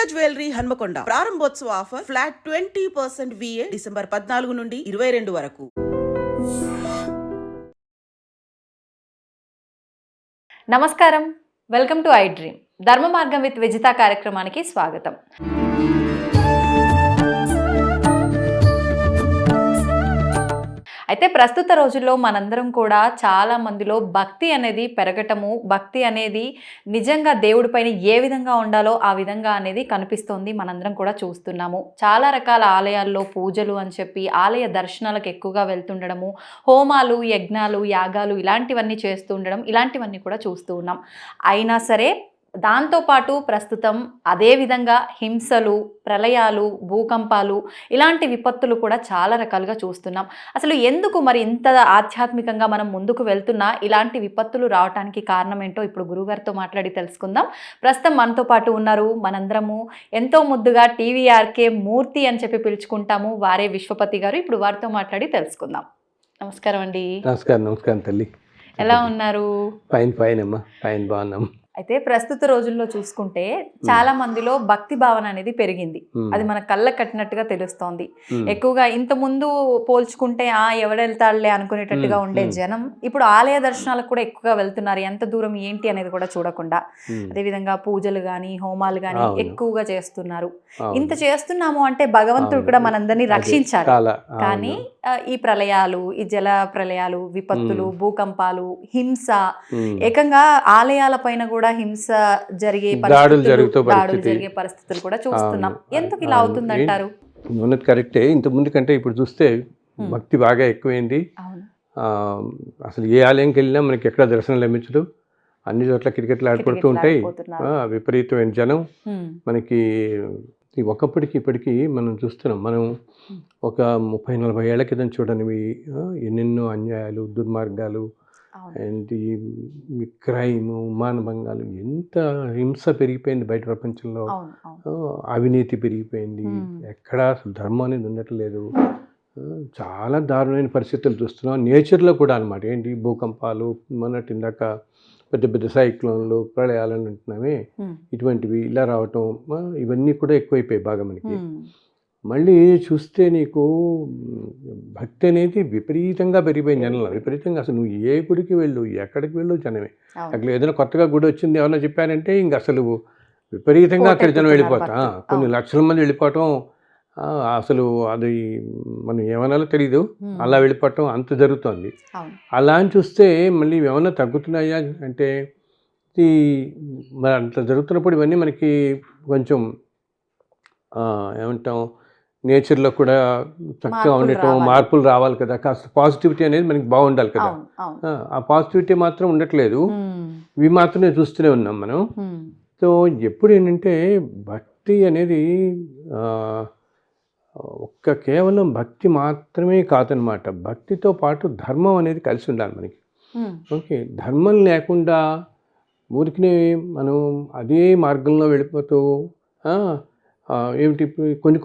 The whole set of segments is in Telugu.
జ్యువెలరీ హన్మకొండ ప్రారంభోత్సవ ఆఫర్ ఫ్లాట్ 20% VA డిసెంబర్ 14 నుండి 22 వరకు. నమస్కారం, వెల్కమ్ టు ఐ డ్రీమ్. ధర్మ మార్గం విత్ విజిత కార్యక్రమానికి స్వాగతం. అయితే ప్రస్తుత రోజుల్లో మనందరం కూడా చాలా మందిలో భక్తి అనేది పెరగటము, భక్తి అనేది నిజంగా దేవుడిపైన ఏ విధంగా ఉండాలో ఆ విధంగా అనేది కనిపిస్తోంది. మనందరం కూడా చూస్తున్నాము. చాలా రకాల ఆలయాల్లో పూజలు అని చెప్పి ఆలయ దర్శనాలకు ఎక్కువగా వెళ్తుండడము, హోమాలు, యజ్ఞాలు, యాగాలు ఇలాంటివన్నీ చేస్తూ ఉండడం, ఇలాంటివన్నీ కూడా చూస్తూ ఉన్నాం. అయినా సరే దాంతోపాటు ప్రస్తుతం అదేవిధంగా హింసలు, ప్రళయాలు, భూకంపాలు ఇలాంటి విపత్తులు కూడా చాలా రకాలుగా చూస్తున్నాం. అసలు ఎందుకు మరి ఇంత ఆధ్యాత్మికంగా మనం ముందుకు వెళ్తున్నా ఇలాంటి విపత్తులు రావడానికి కారణం ఏంటో ఇప్పుడు గురువుగారితో మాట్లాడి తెలుసుకుందాం. ప్రస్తుతం మనతో పాటు ఉన్నారు. మనందరము ఎంతో ముద్దుగా TVRK మూర్తి అని చెప్పి పిలుచుకుంటాము. వారే విశ్వపతి గారు. ఇప్పుడు వారితో మాట్లాడి తెలుసుకుందాం. నమస్కారం అండి. నమస్కారం తల్లి. ఎలా ఉన్నారు? ఫైన్ అమ్మా, ఫైన్, బాగున్నాం. అయితే ప్రస్తుత రోజుల్లో చూసుకుంటే చాలా మందిలో భక్తి భావన అనేది పెరిగింది. అది మన కళ్ళ కట్టినట్టుగా తెలుస్తోంది. ఎక్కువగా ఇంత ముందు పోల్చుకుంటే ఎవడెళ్తాడులే అనుకునేటట్టుగా ఉండే జనం ఇప్పుడు ఆలయ దర్శనాలకు కూడా ఎక్కువగా వెళ్తున్నారు. ఎంత దూరం ఏంటి అనేది కూడా చూడకుండా. అదేవిధంగా పూజలు గాని, హోమాలు గాని ఎక్కువగా చేస్తున్నారు. ఇంత చేస్తున్నాము అంటే భగవంతుడు కూడా మనందరినీ రక్షించాలి. కానీ ఈ ప్రళయాలు, ఈ జల ప్రళయాలు, విపత్తులు, భూకంపాలు, హింస, ఏకంగా ఆలయాల పైన కూడా హింస జరిగే దాడులు జరిగే పరిస్థితులు కూడా చూస్తున్నాం. ఎందుకు ఇలా అవుతుందంటారు? కరెక్టే. ఇంత ముందు కంటే ఇప్పుడు చూస్తే భక్తి బాగా ఎక్కువైంది. అసలు ఏ ఆలయంకి వెళ్ళినా మనకి ఎక్కడ దర్శనం లభించదు. అన్ని చోట్ల క్రికెట్లు ఆడుకుంటూ ఉంటాయి. విపరీతమైన జనం. మనకి ఒకప్పటికి ఇప్పటికీ మనం చూస్తున్నాం. మనం ఒక 30-40 ఏళ్ల క్రితం చూడనివి ఎన్నెన్నో అన్యాయాలు, దుర్మార్గాలు, అండ్ ఈ క్రైము, మానభంగాలు, ఎంత హింస పెరిగిపోయింది బయట ప్రపంచంలో. అవినీతి పెరిగిపోయింది. ఎక్కడా అసలు ధర్మం అనేది ఉండట్లేదు. చాలా దారుణమైన పరిస్థితులు చూస్తున్నాం. నేచర్లో కూడా అనమాట. ఏంటి భూకంపాలు, మొన్నటి ఇందాక పెద్ద పెద్ద సైక్లోన్లు, ప్రళయాలు అంటున్నామే, ఇటువంటివి ఇలా రావటం, ఇవన్నీ కూడా ఎక్కువైపోయాయి బాగా మనకి. మళ్ళీ చూస్తే నీకు భక్తి అనేది విపరీతంగా పెరిగిపోయింది జనంలో. విపరీతంగా అసలు నువ్వు ఏ గుడికి వెళ్ళు, ఎక్కడికి వెళ్ళు జనమే. అక్కడ ఏదైనా కొత్తగా గుడి వచ్చింది ఎవరైనా చెప్పారంటే ఇంక అసలు విపరీతంగా అక్కడ జనం వెళ్ళిపోతా, కొన్ని లక్షల మంది వెళ్ళిపోవటం. అసలు అది మనం ఏమనాలో తెలీదు, అలా వెళ్ళిపోవటం అంత జరుగుతుంది. అలా అని చూస్తే మళ్ళీ ఏమైనా తగ్గుతున్నాయా అంటే మరి అంత జరుగుతున్నప్పుడు ఇవన్నీ మనకి కొంచెం ఏమంటాం, నేచర్లో కూడా చక్కగా ఉండటం, మార్పులు రావాలి కదా. కాస్త పాజిటివిటీ అనేది మనకి బాగుండాలి కదా. ఆ పాజిటివిటీ మాత్రం ఉండట్లేదు. ఇవి మాత్రమే చూస్తూనే ఉన్నాం మనం. సో ఎప్పుడు ఏంటంటే భక్తి అనేది కేవలం భక్తి మాత్రమే కాదనమాట. భక్తితో పాటు ధర్మం అనేది కలిసి ఉండాలి మనకి. ఓకే, ధర్మం లేకుండా ఊరికినే మనం అదే మార్గంలో వెళ్ళిపోతూ ఏమిటి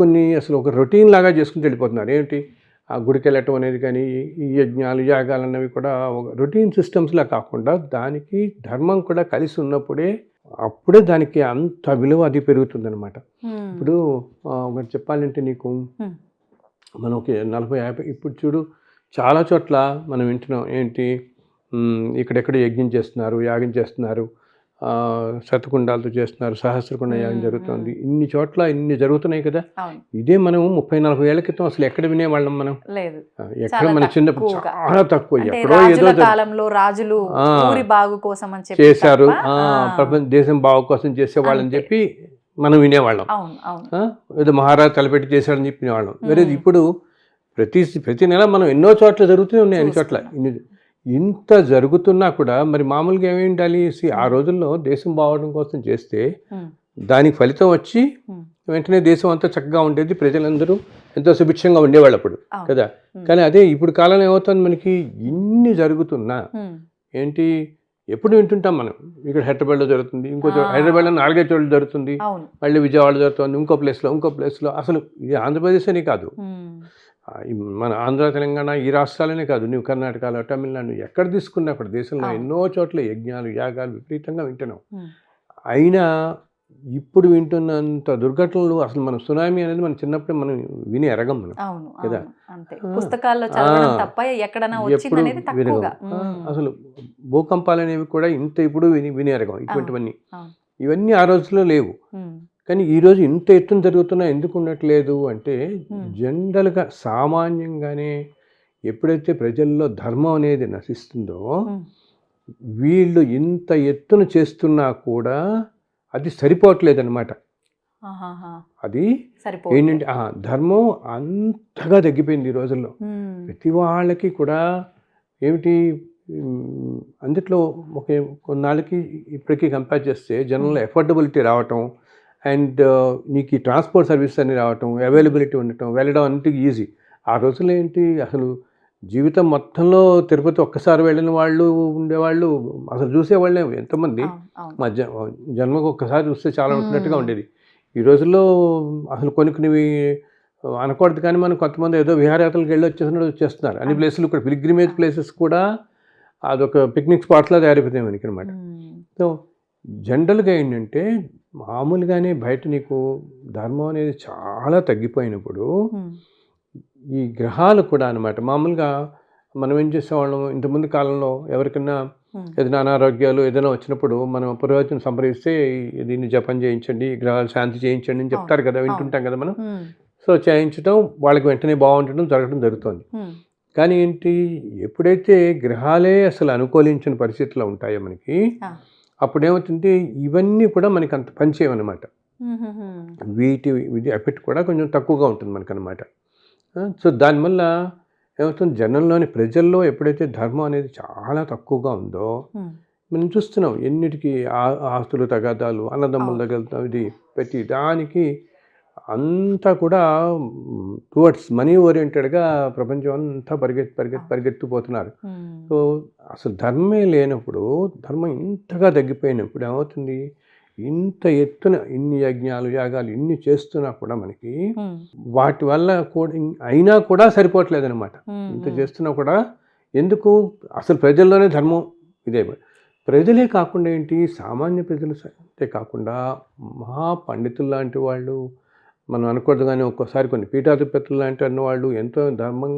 కొన్ని అసలు ఒక రొటీన్ లాగా చేసుకుంటూ వెళ్ళిపోతున్నారు. ఏమిటి ఆ గుడికి వెళ్ళటం అనేది కానీ, ఈ యజ్ఞాలు, యాగాలు అన్నవి కూడా ఒక రొటీన్ సిస్టమ్స్లా కాకుండా దానికి ధర్మం కూడా కలిసి ఉన్నప్పుడే అప్పుడే దానికి అంత విలువ అది పెరుగుతుందనమాట. ఇప్పుడు ఒకటి చెప్పాలంటే నీకు, మనం ఒక 40-50 ఇప్పుడు చూడు చాలా చోట్ల మనం వింటున్నాం. ఏంటి ఇక్కడెక్కడ యజ్ఞం చేస్తున్నారు, యాగం చేస్తున్నారు, శతకుండాలతో చేస్తున్నారు, సహస్రకుండ యాగం జరుగుతుంది. ఇన్ని చోట్ల ఇన్ని జరుగుతున్నాయి కదా. ఇదే మనం 30-40 ఏళ్ల క్రితం అసలు ఎక్కడ వినేవాళ్ళం మనం? ఎక్కడ మన చిన్నప్పుడు చాలా తక్కువ. ఎక్కడో ఏదో రాజులు చేశారు, ప్రపంచ దేశం బాగు కోసం చేసేవాళ్ళని చెప్పి మనం వినేవాళ్ళం. ఏదో మహారాజు తలపెట్టి చేశాడని చెప్పి వినేవాళ్ళం. వేరే ఇప్పుడు ప్రతి నెల మనం ఎన్నో చోట్ల జరుగుతూనే ఉన్నాయి. అన్ని చోట్ల ఇంత జరుగుతున్నా కూడా మరి మామూలుగా ఏమి ఉండాలి? ఆ రోజుల్లో దేశం బాగోవడం కోసం చేస్తే దానికి ఫలితం వచ్చి వెంటనే దేశం అంతా చక్కగా ఉండేది, ప్రజలందరూ ఎంతో సుభిక్షంగా ఉండేవాళ్ళు అప్పుడు కదా. కానీ అదే ఇప్పుడు కాలంలో ఏమవుతుంది, మనకి ఇన్ని జరుగుతున్నా ఏంటి ఎప్పుడు వింటుంటాం మనం. ఇక్కడ హైదరాబాద్లో జరుగుతుంది, ఇంకో హైదరాబాద్లో 4-5 చోట్ల జరుగుతుంది, మళ్ళీ విజయవాడ జరుగుతుంది, ఇంకో ప్లేస్లో. అసలు ఇది ఆంధ్రప్రదేశ్ అని కాదు, మన ఆంధ్ర, తెలంగాణ ఈ రాష్ట్రాలనే కాదు, నువ్వు కర్ణాటకలో, తమిళనాడు ఎక్కడ తీసుకున్నా అక్కడ దేశంలో ఎన్నో చోట్ల యజ్ఞాలు, యాగాలు విపరీతంగా వింటున్నాం. అయినా ఇప్పుడు వింటున్నంత దుర్ఘటనలు అసలు మనం సునామీ అనేది మనం చిన్నప్పుడే మనం విని ఎరగం మనం అవును కదా. అవును, అంతే పుస్తకాల్లో చదవడం తప్ప ఎక్కడైనా ఎప్పుడు వచ్చిందనేది తక్కువగా. అసలు భూకంపాలు అనేవి కూడా ఇంత ఇప్పుడు విని ఎరగం ఇటువంటివన్నీ. అవును. ఇవన్నీ ఆ రోజుల్లో లేవు. కానీ ఈరోజు ఇంత ఎత్తున జరుగుతున్నా ఎందుకు ఉండట్లేదు అంటే జనరల్గా సామాన్యంగానే ఎప్పుడైతే ప్రజల్లో ధర్మం అనేది నశిస్తుందో వీళ్ళు ఇంత ఎత్తున చేస్తున్నా కూడా అది సరిపోవట్లేదన్నమాట. అది ఏంటంటే ధర్మం అంతగా తగ్గిపోయింది ఈ రోజుల్లో. ప్రతి వాళ్ళకి కూడా ఏమిటి అందుట్లో ఒక కొన్నాళ్ళకి ఇప్పటికీ కంపేర్ చేస్తే జనంలో ఎఫోర్డబిలిటీ రావటం అండ్ నీకు ఈ ట్రాన్స్పోర్ట్ సర్వీస్ అని రావటం, అవైలబిలిటీ ఉండటం, వెళ్ళడం అన్నిటికీ ఈజీ. ఆ రోజుల్లో ఏంటి అసలు జీవితం మొత్తంలో తిరుపతి ఒక్కసారి వెళ్ళిన వాళ్ళు ఉండేవాళ్ళు, అసలు చూసేవాళ్ళే ఎంతమంది. మా జన్మకు ఒక్కసారి చూస్తే చాలా అనుకున్నట్టుగా ఉండేది. ఈ రోజుల్లో అసలు కొనుక్కునేవి అనకూడదు కానీ మనం కొంతమంది ఏదో విహారయాత్రలకు వెళ్ళి వచ్చేస్తున్నారు. అన్ని ప్లేసులు కూడా పిల్గ్రిమేజ్ ప్లేసెస్ కూడా అదొక పిక్నిక్ స్పాట్లా తయారైపోతాయి మనకి అనమాట. సో జనరల్గా ఏంటంటే మామూలుగానే బయట నీకు ధర్మం అనేది చాలా తగ్గిపోయినప్పుడు ఈ గ్రహాలు కూడా అనమాట. మామూలుగా మనం ఏం చేసేవాళ్ళం ఇంతకుముందు కాలంలో ఎవరికైనా ఏదైనా అనారోగ్యాలు ఏదైనా వచ్చినప్పుడు మనం పురోహితుని సంప్రదిస్తే దీన్ని జపం చేయించండి, గ్రహాలు శాంతి చేయించండి అని చెప్తారు కదా, వింటుంటాం కదా మనం. సో చేయించడం వాళ్ళకి వెంటనే బాగుండటం జరుగుతుంది. కానీ ఏంటి ఎప్పుడైతే గ్రహాలే అసలు అనుకూలించిన పరిస్థితుల్లో ఉంటాయో మనకి అప్పుడేమవుతుంది ఇవన్నీ కూడా మనకి అంత పనిచేయమన్నమాట. వీటి ఎఫెక్ట్ కూడా కొంచెం తక్కువగా ఉంటుంది మనకన్నమాట. సో దానివల్ల ఏమవుతుంది జనంలోని ప్రజల్లో ఎప్పుడైతే ధర్మం అనేది చాలా తక్కువగా ఉందో మనం చూస్తున్నాం. ఎన్నిటికీ ఆస్తులు తగాదాలు, అన్నదమ్ముల తగలుతాం, ఇది ప్రతి దానికి అంతా కూడా టువర్డ్స్ మనీ ఓరియంటెడ్గా ప్రపంచం అంతా పరిగెత్తిపోతున్నారు. సో అసలు ధర్మే లేనప్పుడు, ధర్మం ఇంతగా తగ్గిపోయినప్పుడు ఏమవుతుంది ఇంత ఎత్తున ఇన్ని యజ్ఞాలు యాగాలు ఇన్ని చేస్తున్నా కూడా మనకి వాటి వల్ల కూడా అయినా కూడా సరిపోవట్లేదు అనమాట. ఇంత చేస్తున్నా కూడా ఎందుకు అసలు ప్రజల్లోనే ధర్మం ఇదే. ప్రజలే కాకుండా ఏంటి సామాన్య ప్రజలు అంతే కాకుండా మహా పండితులు లాంటి వాళ్ళు, మనం అనకూడదు కానీ ఒక్కోసారి కొన్ని పీఠాధిపతులు లాంటి అన్నవాళ్ళు ఎంతో ధర్మం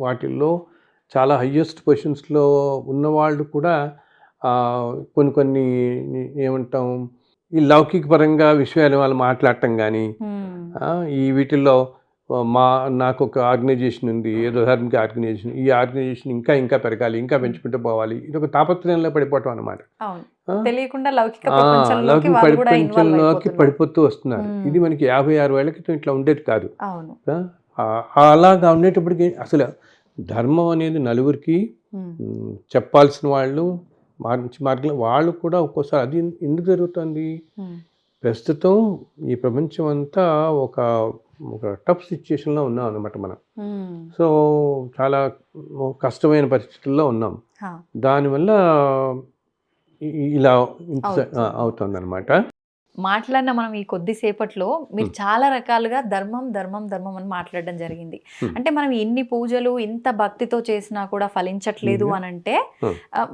వాటిల్లో చాలా హయ్యెస్ట్ పొజిషన్స్లో ఉన్నవాళ్ళు కూడా కొన్ని ఏమంటాం ఈ లౌకిక పరంగా విషయాలు వాళ్ళు మాట్లాడటం కానీ ఈ వీటిల్లో నాకు ఒక ఆర్గనైజేషన్ ఉంది, ఏదో ధార్మిక ఆర్గనైజేషన్, ఈ ఆర్గనైజేషన్ ఇంకా పెరగాలి, ఇంకా పెంచుకుంటూ పోవాలి, ఇది ఒక తాపత్రయంలో పడిపోవటం అనమాట. లౌకిక ప్రపంచంలోకి పడిపోతూ వస్తున్నారు. ఇది మనకి 56 ఏళ్ల క్రితం ఇట్లా ఉండేది కాదు. అలాగా ఉండేటప్పటికి అసలు ధర్మం అనేది నలుగురికి చెప్పాల్సిన వాళ్ళు మంచి మార్గంలో వాళ్ళు కూడా ఒక్కోసారి అది ఎందుకు జరుగుతుంది ప్రస్తుతం ఈ ప్రపంచం అంతా ఒక టఫ్ సిచ్యుయేషన్లో ఉన్నాం అన్నమాట మనం. సో చాలా కష్టమైన పరిస్థితుల్లో ఉన్నాం. దానివల్ల ఇలా అవుతుంది అనమాట. మాట్లాడిన మనం ఈ కొద్దిసేపట్లో మీరు చాలా రకాలుగా ధర్మం అని మాట్లాడడం జరిగింది. అంటే మనం ఎన్ని పూజలు ఇంత భక్తితో చేసినా కూడా ఫలించట్లేదు అని అంటే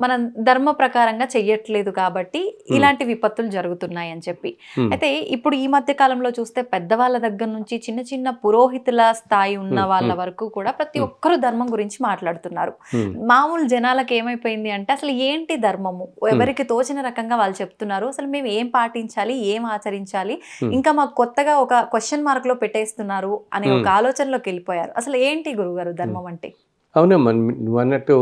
మనం ధర్మ ప్రకారంగా చెయ్యట్లేదు కాబట్టి ఇలాంటి విపత్తులు జరుగుతున్నాయి అని చెప్పి. అయితే ఇప్పుడు ఈ మధ్య కాలంలో చూస్తే పెద్దవాళ్ళ దగ్గర నుంచి చిన్న చిన్న పురోహితుల స్థాయి ఉన్న వాళ్ళ వరకు కూడా ప్రతి ఒక్కరు ధర్మం గురించి మాట్లాడుతున్నారు. మామూలు జనాలకు ఏమైపోయింది అంటే అసలు ఏంటి ధర్మము, ఎవరికి తోచిన రకంగా వాళ్ళు చెప్తున్నారు, అసలు మేము ఏం పాటించాలి, ఏం ఆచరించాలి, ఇంకా మాకు కొత్తగా ఒక క్వశ్చన్ మార్క్ లో పెట్టేస్తున్నారు అనే ఒక ఆలోచనలోకి వెళ్ళిపోయారు. అసలు ఏంటి గురుగారు ధర్మం అంటే? అవునమ్మా నువ్వు అన్నట్టు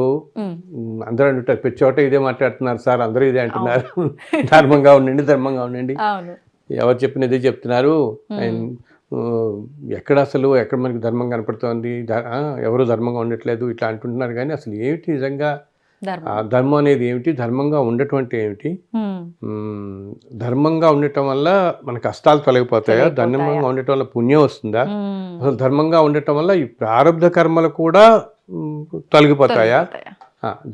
అందరూ అంటుంటారు ప్రతి చోట ఇదే మాట్లాడుతున్నారు సార్, అందరూ ఇదే అంటున్నారు, ధర్మంగా ఉండండి. ఎవరు చెప్పినదే చెప్తున్నారు, ఎక్కడ మనకి ధర్మం కనపడుతోంది, ఎవరు ధర్మంగా ఉండట్లేదు ఇట్లా అంటుంటున్నారు. కానీ అసలు ఏమిటి నిజంగా ధర్మం అనేది ఏమిటి, ధర్మంగా ఉండటం అంటే ఏమిటి, ధర్మంగా ఉండటం వల్ల మన కష్టాలు తొలగిపోతాయా, ధర్మంగా ఉండటం వల్ల పుణ్యం వస్తుందా, అసలు ధర్మంగా ఉండటం వల్ల ఈ ప్రారంధ కర్మలు కూడా తొలగిపోతాయా,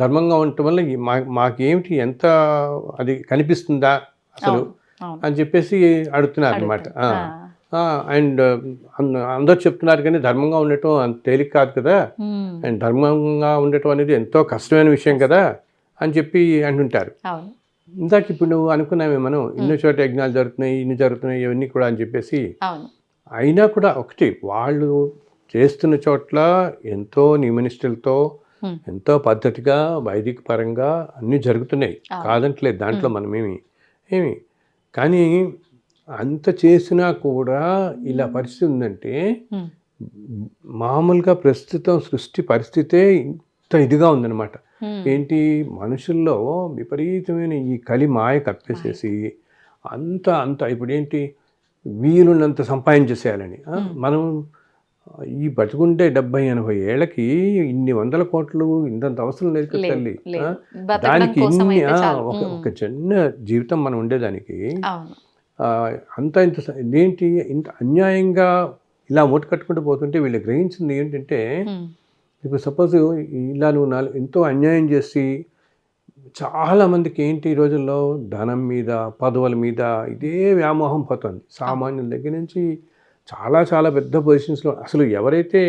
ధర్మంగా ఉండటం వల్ల మాకేమిటి ఎంత అది కనిపిస్తుందా అసలు అని చెప్పేసి అడుగుతున్నారు అనమాట. అండ్ అందరూ చెప్తున్నారు కానీ ధర్మంగా ఉండటం అంత తేలిక కాదు కదా, అండ్ ధర్మంగా ఉండటం అనేది ఎంతో కష్టమైన విషయం కదా అని చెప్పి అంటుంటారు. ఇందాక ఇప్పుడు నువ్వు అనుకున్నామే మనం ఇన్ని చోట యజ్ఞాలు జరుగుతున్నాయి, ఇన్ని జరుగుతున్నాయి, ఇవన్నీ కూడా అని చెప్పేసి. అవును. అయినా కూడా ఒకటి వాళ్ళు చేస్తున్న చోట్ల ఎంతో నియమనిష్టలతో ఎంతో పద్ధతిగా వైదిక పరంగా అన్నీ జరుగుతున్నాయి, కాదంటలేదు. దాంట్లో మనమేమి కానీ అంత చేసినా కూడా ఇలా పరిస్థితి ఉందంటే మామూలుగా ప్రస్తుతం సృష్టి పరిస్థితే ఇంత ఇదిగా ఉందన్నమాట. ఏంటి, మనుషుల్లో విపరీతమైన ఈ కలి మాయ కప్పేసేసి అంత అంత ఇప్పుడు ఏంటి, వీలున్నంత సంపాదించేసేయాలని. మనం ఈ బతుకుంటే 70-80 ఏళ్ళకి ఇన్ని వందల కోట్లు ఇంతంత అవసరం లేదు కదా తల్లి. దానికి ఇన్ని ఒక చిన్న జీవితం మనం ఉండేదానికి అంత ఇంత ఏంటి, ఇంత అన్యాయంగా ఇలా మూట కట్టుకుంటూ పోతుంటే వీళ్ళు గ్రహించింది ఏంటంటే, ఇప్పుడు సపోజ్ ఇలా నువ్వు ఎంతో అన్యాయం చేసి చాలామందికి ఏంటి ఈ రోజుల్లో ధనం మీద, పదవుల మీద ఇదే వ్యామోహం పోతుంది. సామాన్యుల దగ్గర నుంచి చాలా చాలా పెద్ద పొజిషన్స్లో అసలు ఎవరైతే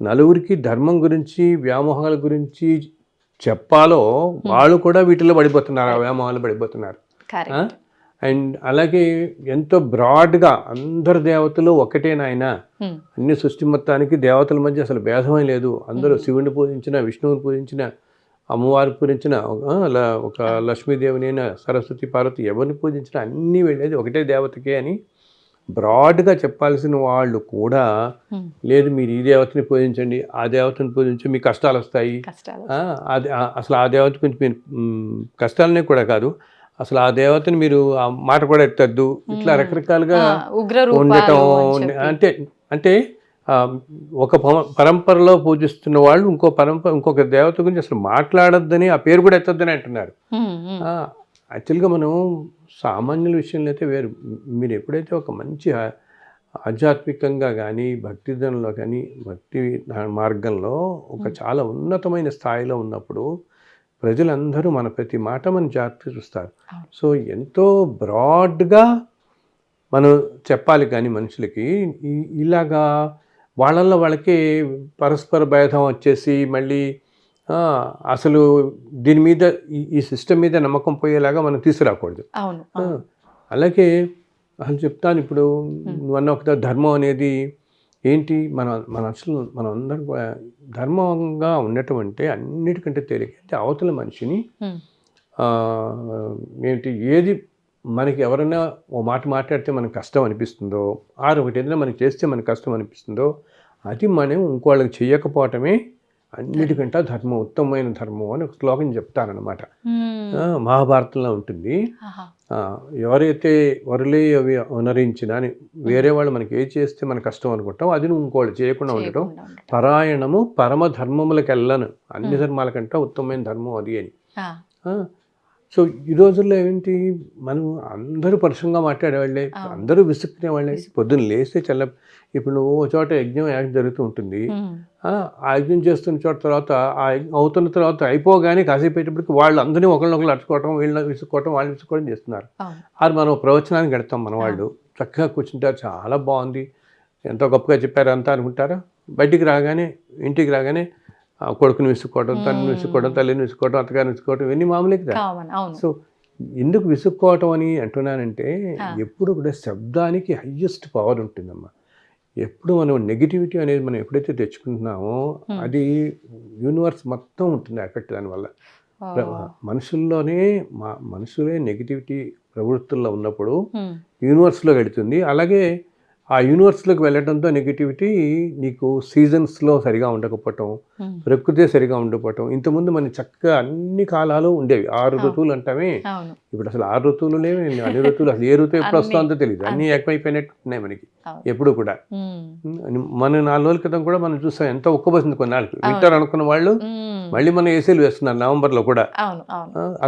నలుగురికి ధర్మం గురించి, వ్యామోహాల గురించి చెప్పాలో వాళ్ళు కూడా వీటిలో పడిపోతున్నారు, ఆ వ్యామోహాలు పడిపోతున్నారు. అండ్ అలాగే ఎంతో బ్రాడ్గా అందరు దేవతలు ఒకటే నాయన, అన్ని సృష్టి మొత్తానికి దేవతల మధ్య అసలు భేదమే లేదు. అందరూ శివుని పూజించిన, విష్ణువుని పూజించిన, అమ్మవారికి పూజించిన, ఒక లక్ష్మీదేవినైనా, సరస్వతి, పార్వతి ఎవరిని పూజించినా అన్నీ వెళ్ళేది ఒకటే దేవతకే అని బ్రాడ్గా చెప్పాల్సిన వాళ్ళు కూడా లేదు, మీరు ఈ దేవతని పూజించండి, ఆ దేవతని పూజించి మీకు కష్టాలు వస్తాయి, అసలు ఆ దేవత గురించి మీరు కష్టాలనే కూడా కాదు, అసలు ఆ దేవతని మీరు ఆ మాట కూడా ఎత్తద్దు, ఇట్లా రకరకాలుగా ఉండటం. అంటే ఒక పరంపరలో పూజిస్తున్న వాళ్ళు ఇంకొక దేవత గురించి అసలు మాట్లాడొద్దని, ఆ పేరు కూడా ఎత్తొద్దని అంటున్నారు. యాక్చువల్గా మనం సామాన్యుల విషయంలో అయితే వేరు. మీరు ఎప్పుడైతే ఒక మంచి ఆధ్యాత్మికంగా కానీ, భక్తిజనంలో కానీ, భక్తి మార్గంలో ఒక చాలా ఉన్నతమైన స్థాయిలో ఉన్నప్పుడు ప్రజలందరూ మన ప్రతి మాట మన జాగ్రత్త చూస్తారు. సో ఎంతో బ్రాడ్గా మనం చెప్పాలి. కానీ మనుషులకి ఇలాగా వాళ్ళకే పరస్పర భేదం వచ్చేసి మళ్ళీ అసలు దీని మీద ఈ సిస్టమ్ మీద నమ్మకం పోయేలాగా మనం తీసుకురాకూడదు. అలాగే అసలు చెప్తాను, ఇప్పుడు నువ్వన్న ఒక ధర్మం అనేది ఏంటి, మనం అందరం ధర్మంగా ఉండటం అంటే అన్నిటికంటే తేలిక అవతల మనిషిని ఏంటి, ఏది మనకి ఎవరైనా ఓ మాట మాట్లాడితే మనకు కష్టం అనిపిస్తుందో, ఒకటి ఏదైనా మనకి చేస్తే మనకు కష్టం అనిపిస్తుందో అది మనం ఇంకోళ్ళకి చేయకపోవటమే అన్నిటికంటే ధర్మం, ఉత్తమమైన ధర్మం అని ఒక శ్లోకం చెప్తానన్నమాట. మహాభారతంలో ఉంటుంది. ఎవరైతే వరులే అవి వనరించినా అని వేరే వాళ్ళు మనకి ఏ చేస్తే మన కష్టం అనుకుంటాం అది నువ్వు ఇంకోళ్ళు చేయకుండా ఉండటం పరాయణము పరమ ధర్మములకు వెళ్ళను, అన్ని ధర్మాల కంటే ఉత్తమమైన ధర్మం అది అని. సో ఈ రోజుల్లో ఏంటి, మనం అందరూ పరుషంగా మాట్లాడేవాళ్ళే, అందరూ విసుక్కునేవాళ్ళే. పొద్దున్న లేస్తే ఇప్పుడు నువ్వు ఒక చోట యజ్ఞం జరుగుతూ ఉంటుంది, ఆ యజ్ఞం చేస్తున్న చోట తర్వాత ఆ యజ్ఞం అవుతున్న తర్వాత అయిపోగానే కాసేపు అయ్యేటప్పటికి వాళ్ళు అందరినీ ఒకళ్ళొకళ్ళు అడుచుకోవటం, వీళ్ళని విసుక్కోవటం, వాళ్ళని విసుక్కోవడం చేస్తున్నారు. అది మనం ప్రవచనానికి గడతాం, మన వాళ్ళు చక్కగా కూర్చుంటారు, చాలా బాగుంది, ఎంతో గొప్పగా చెప్పారు అంతా అనుకుంటారా. బయటికి రాగానే, ఇంటికి రాగానే కొడుకుని విసుక్కోవడం, తల్లిని విసుక్కోవడం, తల్లిని విసుక్కోవడం, అత్తగారిని విసుక్కోవడం, ఇవన్నీ మామూలే కదా. సో ఎందుకు విసుక్కోవటం అని అంటున్నానంటే, ఎప్పుడు కూడా శబ్దానికి హయ్యెస్ట్ పవర్ ఉంటుందమ్మా. ఎప్పుడు మనం నెగిటివిటీ అనేది మనం ఎప్పుడైతే తెచ్చుకుంటున్నామో అది యూనివర్స్ మొత్తం ఉంటుంది ఎఫెక్ట్ దానివల్ల. మనుషులే నెగిటివిటీ ప్రవృత్తుల్లో ఉన్నప్పుడు యూనివర్స్లో వెళుతుంది. అలాగే ఆ యూనివర్స్లోకి వెళ్ళడంతో నెగిటివిటీ నీకు సీజన్స్లో సరిగా ఉండకపోవటం, ప్రకృతి సరిగా ఉండకపోవటం. ఇంతకుముందు మన చక్కగా అన్ని కాలాలు ఉండేవి, 6 ఋతువులు అంటామే. ఇప్పుడు అసలు 6 ఋతువులు లేవు, అన్ని ఋతువులు అసలు ఏ ఋతువు ఎప్పుడు వస్తుందో తెలియదు, అన్నీ ఏకమైపోయినట్టు ఉన్నాయి మనకి ఎప్పుడు కూడా. మన 4 రోజుల క్రితం కూడా మనం చూసాం, ఎంత ఉక్కబోసింది కొన్నాళ్ళకి. వింటర్ అనుకున్న వాళ్ళు మళ్ళీ మనం ఏసీలు వేస్తున్నారు నవంబర్లో కూడా,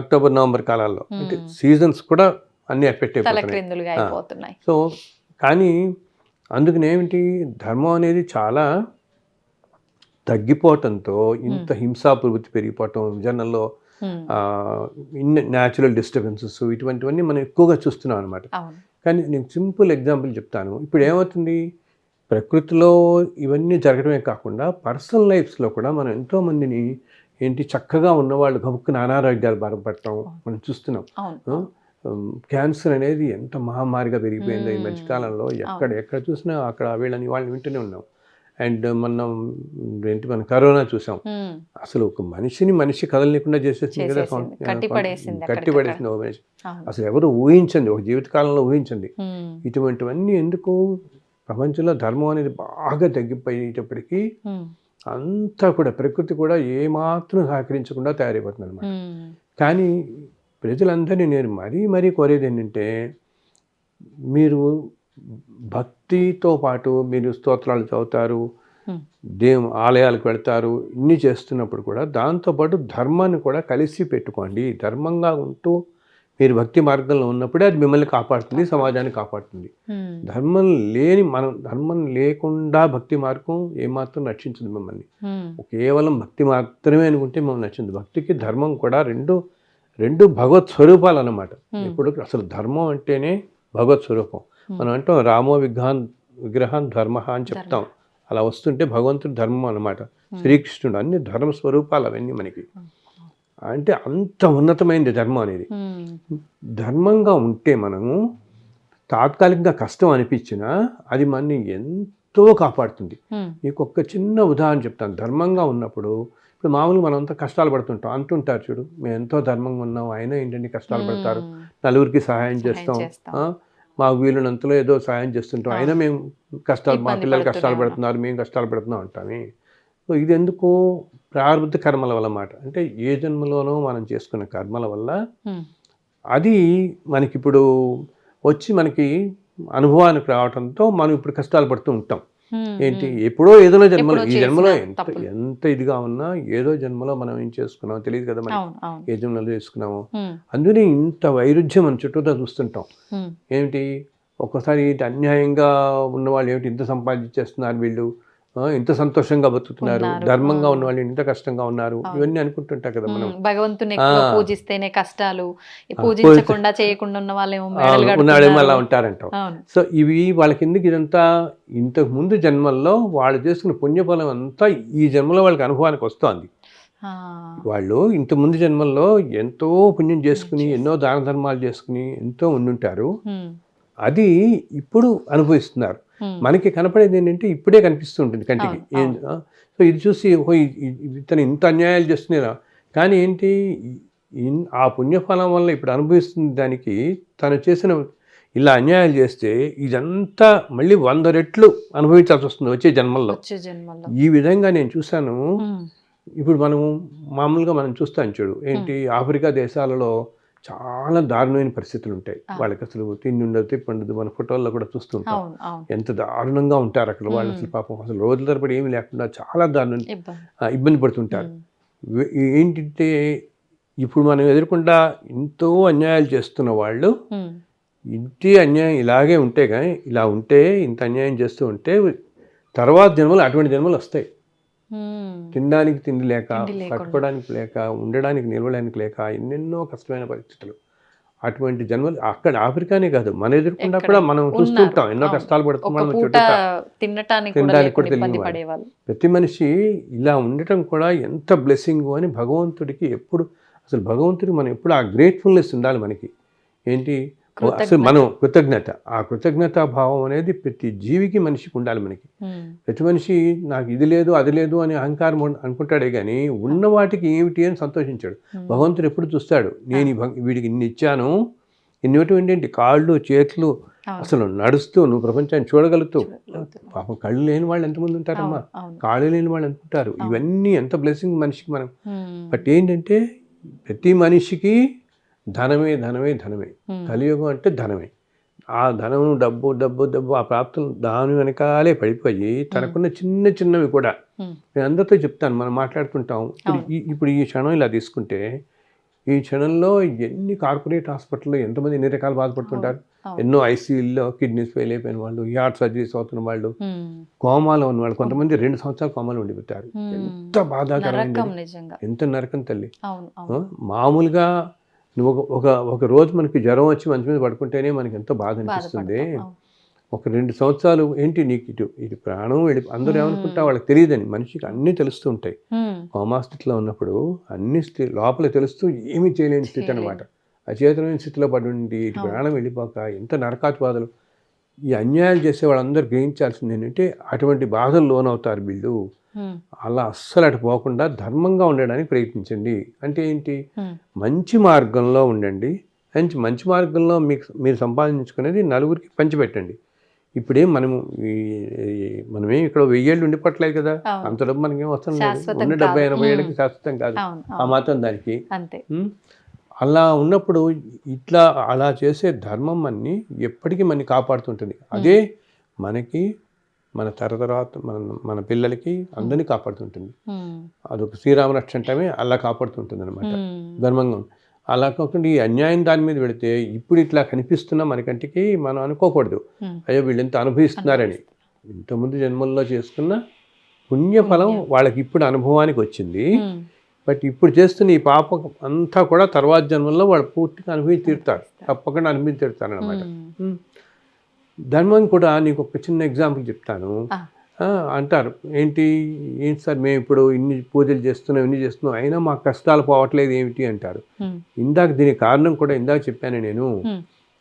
అక్టోబర్ నవంబర్ కాలాల్లో. అంటే సీజన్స్ కూడా అన్ని ఎఫెక్ట్ అయిపోతున్నాయి. సో కానీ అందుకని ఏమిటి, ధర్మం అనేది చాలా తగ్గిపోవటంతో ఇంత హింసా ప్రవృత్తి పెరిగిపోవటం, జనంలో న్యాచురల్ డిస్టర్బెన్సెస్, ఇటువంటివన్నీ మనం ఎక్కువగా చూస్తున్నాం అనమాట. కానీ నేను సింపుల్ ఎగ్జాంపుల్ చెప్తాను. ఇప్పుడు ఏమవుతుంది, ప్రకృతిలో ఇవన్నీ జరగడమే కాకుండా పర్సనల్ లైఫ్స్లో కూడా మనం ఎంతోమందిని ఏంటి చక్కగా ఉన్నవాళ్ళు గబుక్కున అనారోగ్యాలు బాధపడటం మనం చూస్తున్నాం. క్యాన్సర్ అనేది ఎంత మహమ్మారిగా పెరిగిపోయిందో ఈ మధ్యకాలంలో. ఎక్కడ చూసినా అక్కడ వీళ్ళని వాళ్ళని వింటూనే ఉన్నాం. అండ్ మనం కరోనా చూసాం. అసలు ఒక మనిషి కదలనీయకుండా చేసేసింది కదా, కట్టిపడేసింది ఒక మనిషి. అసలు ఎవరు ఊహించండి, ఒక జీవితకాలంలో ఊహించండి. ఇటువంటివన్నీ ఎందుకు? ప్రపంచంలో ధర్మం అనేది బాగా తగ్గిపోయేటప్పటికీ అంతా కూడా ప్రకృతి కూడా ఏమాత్రం సహకరించకుండా తయారైపోతుంది అనమాట. కానీ ప్రజలందరినీ నేను మరీ కోరేది ఏంటంటే, మీరు భక్తితో పాటు మీరు స్తోత్రాలు చదువుతారు, ఆలయాలకు వెళ్తారు, ఇన్ని చేస్తున్నప్పుడు కూడా దాంతోపాటు ధర్మాన్ని కూడా కలిసి పెట్టుకోండి. ధర్మంగా ఉంటూ మీరు భక్తి మార్గంలో ఉన్నప్పుడే అది మిమ్మల్ని కాపాడుతుంది, సమాజాన్ని కాపాడుతుంది. ధర్మం లేకుండా భక్తి మార్గం ఏమాత్రం రక్షించదు మిమ్మల్ని. కేవలం భక్తి మాత్రమే అనుకుంటే మిమ్మల్ని నచ్చింది. భక్తికి ధర్మం కూడా రెండు భగవత్ స్వరూపాలు అన్నమాట. ఇప్పుడు అసలు ధర్మం అంటేనే భగవత్ స్వరూపం. మనం అంటాం రామో విగ్రహాన్ ధర్మ అని చెప్తాం. అలా వస్తుంటే భగవంతుడు ధర్మం అన్నమాట. శ్రీకృష్ణుడు అన్ని ధర్మ స్వరూపాలు అవన్నీ మనకి. అంటే అంత ఉన్నతమైనది ధర్మం అనేది. ధర్మంగా ఉంటే మనము తాత్కాలికంగా కష్టం అనిపించినా అది మనని ఎంతో కాపాడుతుంది. మీకు ఒక చిన్న ఉదాహరణ చెప్తాను. ధర్మంగా ఉన్నప్పుడు ఇప్పుడు మామూలుగా మనం అంతా కష్టాలు పడుతుంటాం. అంటుంటారు చూడు, మేము ఎంతో ధర్మంగా ఉన్నాం, అయినా ఏంటంటే కష్టాలు పడతారు, నలుగురికి సహాయం చేస్తాం, మాకు వీలునంతలో ఏదో సహాయం చేస్తుంటాం, అయినా మేము మా పిల్లలు కష్టాలు పడుతున్నారు, మేము కష్టాలు పడుతున్నాం అంటామే. సో ఇది ఎందుకు? ప్రారంభ కర్మల వల్ల మాట. అంటే ఏ జన్మలోనో మనం చేసుకున్న కర్మల వల్ల అది మనకిప్పుడు వచ్చి మనకి అనుభవానికి రావడంతో మనం ఇప్పుడు కష్టాలు పడుతూ ఉంటాం. ఏంటి? ఎప్పుడో ఏదో జన్మలో, ఈ జన్మలో ఎంత ఇదిగా ఉన్నా ఏదో జన్మలో మనం ఏం చేసుకున్నామో తెలియదు కదా మనకి, ఏ జన్మలో చేసుకున్నామో. అందుకని ఇంత వైరుధ్యం మన చుట్టూతో చూస్తుంటాం. ఏమిటి? ఒక్కసారి అన్యాయంగా ఉన్నవాళ్ళు ఏమిటి ఇంత సంపాదించేస్తున్నారు, వీళ్ళు ఇంత సంతోషంగా బతుకుతున్నారు, ధర్మంగా ఉన్న వాళ్ళు ఇంత కష్టంగా ఉన్నారు, ఇవన్నీ అనుకుంటుంటాం కదా మనం. భగవంతుని పూజిస్తేనే కష్టాలు, పూజించకుండా చేయకుండా ఉన్న వాళ్ళేమో అలా ఉంటారంటాం. సో ఇవి వాళ్ళకి ఎందుకు? ఇదంతా ఇంతకు ముందు జన్మల్లో వాళ్ళు చేసుకున్న పుణ్యఫలం అంతా ఈ జన్మలో వాళ్ళకి అనుభవానికి వస్తుంది. వాళ్ళు ఇంత ముందు జన్మల్లో ఎంతో పుణ్యం చేసుకుని, ఎన్నో దాన ధర్మాలు చేసుకుని ఎంతో ఉండుంటారు. అది ఇప్పుడు అనుభవిస్తున్నారు. మనకి కనపడేది ఏంటంటే ఇప్పుడే కనిపిస్తూ ఉంటుంది కంటికి. సో ఇది చూసి ఇతను ఇంత అన్యాయాలు చేస్తున్నారా, కానీ ఏంటి ఆ పుణ్యఫలం వల్ల ఇప్పుడు అనుభవిస్తున్న దానికి తను చేసిన ఇలా అన్యాయాలు చేస్తే ఇదంతా మళ్ళీ 100 రెట్లు అనుభవించాల్సి వస్తుంది వచ్చే జన్మల్లో. ఈ విధంగా నేను చూశాను. ఇప్పుడు మామూలుగా మనం చూస్తాం చూడు, ఏంటి ఆఫ్రికా దేశాలలో చాలా దారుణమైన పరిస్థితులు ఉంటాయి. వాళ్ళకి అసలు తిండి ఉండదు, తిప్పి ఉండదు. మన ఫోటోల్లో కూడా చూస్తుంటాం ఎంత దారుణంగా ఉంటారు అక్కడ వాళ్ళు. అసలు పాపం అసలు రోజుల తరబడి ఏమి లేకుండా చాలా దారుణం ఇబ్బంది పడుతుంటారు. ఏంటంటే ఇప్పుడు మనం ఎదుర్కొంటా ఎంతో అన్యాయాలు చేస్తున్న వాళ్ళు ఇంటి అన్యాయం ఇలాగే ఉంటే, కానీ ఇలా ఉంటే ఇంత అన్యాయం చేస్తూ ఉంటే తర్వాత జన్మలు అటువంటి జన్మలు వస్తాయి. తినడానికి తిండి లేక, కట్టుకోవడానికి లేక, ఉండడానికి నిలవడానికి లేక ఎన్నెన్నో కష్టమైన పరిస్థితులు. అటువంటి జన్మలు అక్కడ ఆఫ్రికానే కాదు, మన ఎదుర్కొండా కూడా మనం చూస్తుంటాం. ఎన్నో కష్టాలు పడుతున్నాం. తినడానికి కూడా తెలియదు. ప్రతి మనిషి ఇలా ఉండటం కూడా ఎంత బ్లెస్సింగ్ అని భగవంతుడికి ఎప్పుడు, అసలు భగవంతుడికి మనం ఎప్పుడు ఆ గ్రేట్ఫుల్నెస్ ఉండాలి మనకి. ఏంటి? అసలు మనం ఆ కృతజ్ఞతా భావం అనేది ప్రతి జీవికి మనిషికి ఉండాలి మనకి. ప్రతి మనిషి నాకు ఇది లేదు అది లేదు అని అహంకారం అనుకుంటాడే కానీ ఉన్న వాటికి ఏమిటి అని సంతోషించాడు. భగవంతుడు ఎప్పుడు చూస్తాడు, నేను వీడికి ఇన్ని ఇచ్చాను, ఇన్నిటి కాళ్ళు చేతులు అసలు నడుస్తూ నువ్వు ప్రపంచాన్ని చూడగలుగుతూ. పాపం కళ్ళు లేని వాళ్ళు ఎంతమంది ఉంటారమ్మా, కాళ్ళు లేని వాళ్ళు ఎంత ఉంటారు. ఇవన్నీ ఎంత బ్లెస్సింగ్ మనిషికి మనం. బట్ ఏంటంటే ప్రతి మనిషికి ధనమే ధనమే ధనమే. కలియుగం అంటే ధనమే. ఆ ధనం డబ్బు డబ్బు డబ్బు ఆ ప్రాప్తులు దాని వెనకాలే పడిపోయి తనకున్న చిన్న చిన్నవి కూడా నేను అందరితో చెప్తాను, మనం మాట్లాడుకుంటాం. ఇప్పుడు ఈ క్షణం ఇలా తీసుకుంటే ఈ క్షణంలో ఎన్ని కార్పొరేట్ హాస్పిటల్లో ఎంతమంది ఎన్ని రకాలు బాధపడుతుంటారు. ఎన్నో ఐసీయూల్లో కిడ్నీస్ ఫెయిల్ అయిపోయిన వాళ్ళు, హార్ట్ సర్జరీస్ అవుతున్న వాళ్ళు, కోమాలో ఉన్న వాళ్ళు, కొంతమంది 2 సంవత్సరాలు కోమాలో ఉండిపోతారు. ఎంత బాధాకరమైంది, ఎంత నరకం తల్లి. మామూలుగా నువ్వు ఒక రోజు మనకి జ్వరం వచ్చి మంచి మీద పడుకుంటేనే మనకి ఎంతో బాధ అనిపిస్తుంది. ఒక 2 సంవత్సరాలు ఏంటి నీకు ఇటు ప్రాణం వెళ్ళి అందరూ ఏమనుకుంటా వాళ్ళకి తెలియదని, మనిషికి అన్నీ తెలుస్తూ ఉంటాయి. కోమా స్థితిలో ఉన్నప్పుడు అన్ని లోపల తెలుస్తూ ఏమీ చేయలేని స్థితి అనమాట. అచేతనమైన స్థితిలో పడి ఉండి ఇటు ప్రాణం వెళ్ళిపోక ఎంత నరకాతి బాధలు. ఈ అన్యాయాలు చేసే వాళ్ళందరూ గ్రహించాల్సింది ఏంటంటే అటువంటి బాధలు లోనవుతారు వీళ్ళు. అలా అస్సలు అటు పోకుండా ధర్మంగా ఉండడానికి ప్రయత్నించండి. అంటే ఏంటి, మంచి మార్గంలో ఉండండి. మంచి మార్గంలో మీరు సంపాదించుకునేది నలుగురికి పంచిపెట్టండి. ఇప్పుడేం మనమేం ఇక్కడ 1000 ఏళ్ళు ఉండిపోవట్లేదు కదా, అంత డబ్బు మనకేం వస్తుంది లేదు. ఉన్న 70-80 ఏళ్ళకి శాశ్వతం కాదు ఆ మాత్రం దానికి. అలా ఉన్నప్పుడు అలా చేసే ధర్మం అన్ని ఎప్పటికీ మనని కాపాడుతుంటుంది. అదే మనకి మన తర్వాత మన పిల్లలకి అందరినీ కాపాడుతుంటుంది. అదొక శ్రీరామరక్ష అంటమే అలా కాపాడుతుంటుంది అనమాట ధర్మంగా. అలా కాకుండా ఈ అన్యాయం దాని మీద పెడితే ఇప్పుడు ఇట్లా కనిపిస్తున్నా మన కంటికి మనం అనుకోకూడదు, అయ్యో వీళ్ళు ఎంత అనుభవిస్తున్నారని. ఇంతకుముందు జన్మల్లో చేసుకున్న పుణ్యఫలం వాళ్ళకి ఇప్పుడు అనుభవానికి వచ్చింది. బట్ ఇప్పుడు చేస్తున్న ఈ పాపం అంతా కూడా తర్వాత జన్మల్లో వాళ్ళు పూర్తిగా అనుభవించి తీరుతారు, తప్పకుండా అనుభవించి తీరుతారు అనమాట. ధర్మం కూడా నీకు ఒక చిన్న ఎగ్జాంపుల్ చెప్తాను. అంటారు ఏంటి సార్ మేము ఇప్పుడు ఇన్ని పూజలు చేస్తున్నాం, ఇన్ని చేస్తున్నాం, అయినా మా కష్టాలు పోవట్లేదు ఏమిటి అంటారు. దీనికి కారణం కూడా ఇందాక చెప్పాను నేను.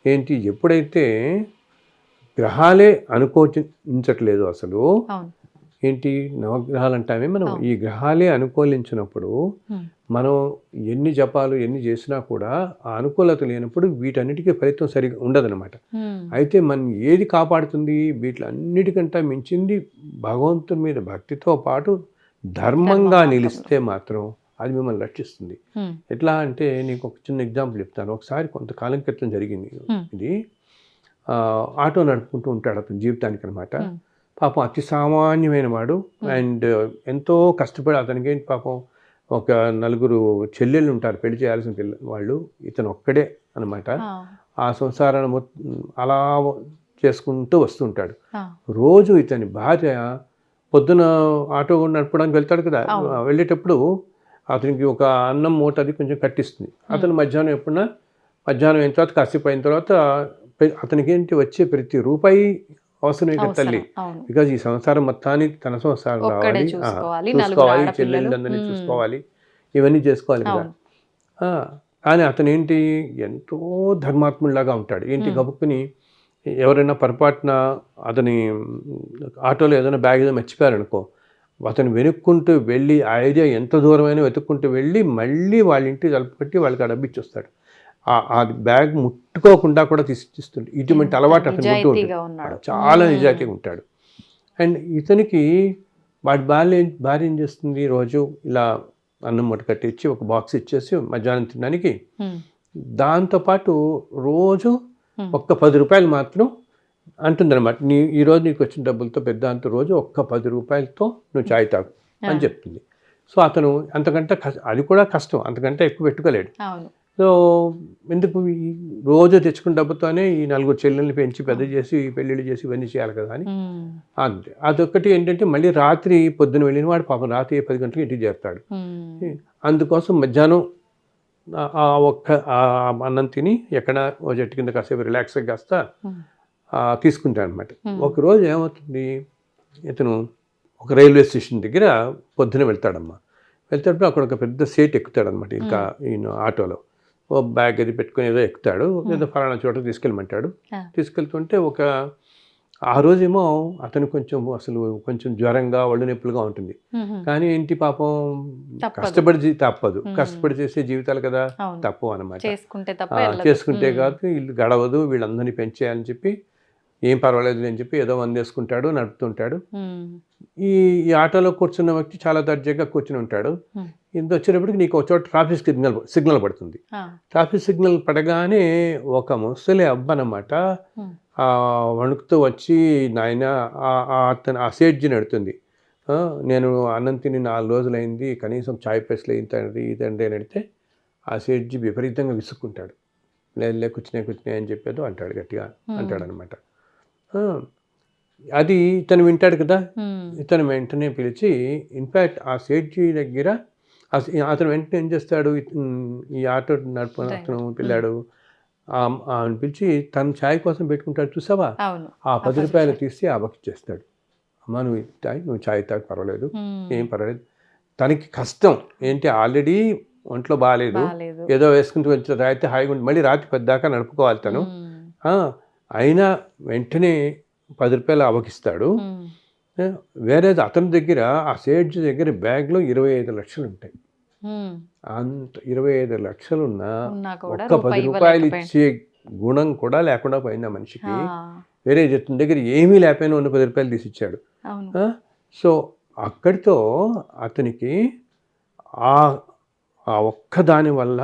ఏంటి, ఎప్పుడైతే గ్రహాలే అనుకూలించట్లేదు అసలు, ఏంటి నవగ్రహాలు అంటామే మనం, ఈ గ్రహాలే అనుకూలించినప్పుడు మనం ఎన్ని జపాలు ఎన్ని చేసినా కూడా ఆ అనుకూలత లేనప్పుడు వీటన్నిటికీ ఫలితం సరిగా ఉండదన్నమాట. అయితే మనం ఏది కాపాడుతుంది, వీటిలన్నిటికంటే మించింది భగవంతుని మీద భక్తితో పాటు ధర్మంగా నిలిస్తే మాత్రం అది మిమ్మల్ని రక్షిస్తుంది. ఎట్లా అంటే నీకు ఒక చిన్న ఎగ్జాంపుల్ చెప్తాను. ఒకసారి కొంతకాలం క్రితం జరిగింది ఇది. ఆటో నడుపుకుంటూ ఉంటాడు అతని జీవితానికి అనమాట. పాపం అతి సామాన్యమైన వాడు. అండ్ ఎంతో కష్టపడి అతనికి ఏంటి పాపం ఒక 4 చెల్లెళ్ళు ఉంటారు, పెళ్లి చేయాల్సిన వాళ్ళు, ఇతను ఒక్కడే అనమాట. ఆ సంసారాన్ని అలా చేసుకుంటూ వస్తుంటాడు. రోజు ఇతని భార్య పొద్దున ఆటో నడపడానికి వెళ్తాడు కదా, వెళ్ళేటప్పుడు అతనికి ఒక అన్నం మూట అది కొంచెం కట్టిస్తుంది. అతను మధ్యాహ్నం అయిన తర్వాత కాసేపు అయిన తర్వాత అతనికి ఏంటి వచ్చే ప్రతి రూపాయి అవసరం తల్లి. బికాజ్ ఈ సంసారం మొత్తానికి తన సంసారం రావాలి, చూసుకోవాలి, చెల్లెళ్ళందరినీ చూసుకోవాలి, ఇవన్నీ చేసుకోవాలి కదా. కానీ అతను ఏంటి ఎంతో ధర్మాత్ముడిలాగా ఉంటాడు. ఏంటి గబుక్కుని ఎవరైనా పొరపాటున అతని ఆటోలో ఏదైనా బ్యాగ్ ఏదో మర్చిపోయారనుకో, అతను వెనుక్కుంటూ వెళ్ళి ఆ ఏరియా ఎంత దూరమైనా వెతుక్కుంటూ వెళ్ళి మళ్ళీ వాళ్ళ ఇంటికి తలుపుపెట్టి వాళ్ళకి ఆ డబ్బు ఇచ్చొస్తాడు. ఆ బ్యాగ్ ముట్టుకోకుండా కూడా తీసిస్తుంటే ఇటువంటి అలవాటు అతను ఉంటాడు. చాలా నిజాయితీగా ఉంటాడు. అండ్ ఇతనికి వాడి భార్య ఏం చేస్తుంది, రోజు ఇలా అన్నం మూట కట్టించి ఒక బాక్స్ ఇచ్చేసి మధ్యాహ్నం తినడానికి, దాంతోపాటు రోజు ఒక్క 10 రూపాయలు మాత్రం అంటుందన్నమాట. ఈరోజు నీకు వచ్చిన డబ్బులతో పెద్ద అంత రోజు ఒక్క 10 రూపాయలతో నువ్వు చాయ్ తాగు అని చెప్తుంది. సో అతను అంతకంటే అది కూడా కష్టం, అంతకంటే ఎక్కువ పెట్టుకోలేడు. సో ఎందుకు రోజు తెచ్చుకున్న డబ్బుతోనే ఈ 4 చెల్లెల్ని పెంచి పెద్ద చేసి పెళ్ళిళ్ళు చేసి ఇవన్నీ చేయాలి కదా అని. అంతే. అదొక్కటి ఏంటంటే మళ్ళీ రాత్రి పొద్దున వెళ్ళిన వాడు పాపం రాత్రి 10 గంటలకు ఇంటికి చేరుతాడు. అందుకోసం మధ్యాహ్నం ఒక్క అన్నం తిని ఎక్కడ ఓ చెట్టు కింద కాసేపు రిలాక్స్ కాస్త తీసుకుంటాడు అనమాట. ఒకరోజు ఏమవుతుంది, ఇతను ఒక రైల్వే స్టేషన్ దగ్గర పొద్దున వెళ్తాడమ్మా. వెళ్తాడు, అక్కడ ఒక పెద్ద సీట్ ఎక్కుతాడు అనమాట. ఇంకా ఈయన ఆటోలో ఓ బ్యాగ్ అది పెట్టుకుని ఏదో ఎక్కుతాడు, ఏదో ఫలానా చోటకి తీసుకెళ్ళమంటాడు. తీసుకెళ్తుంటే ఆ రోజేమో అతను కొంచెం జ్వరంగా ఒళ్ళు నొప్పులుగా ఉంటుంది. కానీ ఏంటి పాపం కష్టపడి చేసే జీవితాలు కదా, తప్పు అనమాట. చేసుకుంటే కాదు ఇల్లు గడవదు, వీళ్ళందరినీ పెంచేయాలని చెప్పి ఏం పర్వాలేదు అని చెప్పి ఏదో వందేసుకుంటాడు, నడుపుతుంటాడు. ఈ ఆటోలో కూర్చున్న వ్యక్తి చాలా దర్జాగా కూర్చుని ఉంటాడు. ఇంత వచ్చేటప్పటికి నీకు ఒక చోట ట్రాఫిక్ సిగ్నల్ పడుతుంది. ట్రాఫిక్ సిగ్నల్ పడగానే ఒక ముసలి అబ్బనమాట వణుకుతూ వచ్చి నాయన ఆ సేట్జీని అడుగుతుంది, నేను అన్నం తిని 4 రోజులైంది, కనీసం చాయ్ పైసలు ఇదండి అని అడిగితే ఆ సేట్జీ విపరీతంగా విసుక్కుంటాడు. లే కూర్చునే అని చెప్పేదో అంటాడు, గట్టిగా అంటాడు అనమాట. అది ఇతను వింటాడు కదా, ఇతను వెంటనే పిలిచి ఇన్ఫ్యాక్ట్ ఆ సేట్జీ దగ్గర అతను వెంటనే ఏం చేస్తాడు, ఈ ఆటో నడుపు అతను పిల్లాడు ఆమెను పిలిచి తన ఛాయ్ కోసం పెట్టుకుంటాడు చూసావా, అవును. ఆ 10 రూపాయలు తీసి ఆమెకి ఇచ్చేస్తాడు. అమ్మ నువ్వు తాగి, నువ్వు ఛాయ్ తాగి పర్వాలేదు, ఏం పర్వాలేదు. తనకి కష్టం ఏంటి, ఆల్రెడీ ఒంట్లో బాగాలేదు, ఏదో వేసుకుంటూ వచ్చి రాయితే హాయిగా ఉండి మళ్ళీ రాత్రి పెద్దాకా నడుపుకోవాలి తను. అయినా వెంటనే 10 రూపాయలు అవకిస్తాడు. వేరే అతని దగ్గర, ఆ సేఠ్ దగ్గర బ్యాగ్లో 25 లక్షలు ఉంటాయి. అంత 25 లక్షలు ఉన్నా ఒక్క 10 రూపాయలు ఇచ్చే గుణం కూడా లేకుండా పోయింది ఆ మనిషికి. వేరే అతని దగ్గర ఏమీ లేకపోయినా ఉన్న 10 రూపాయలు తీసి ఇచ్చాడు. సో అక్కడితో అతనికి ఆ ఒక్క దాని వల్ల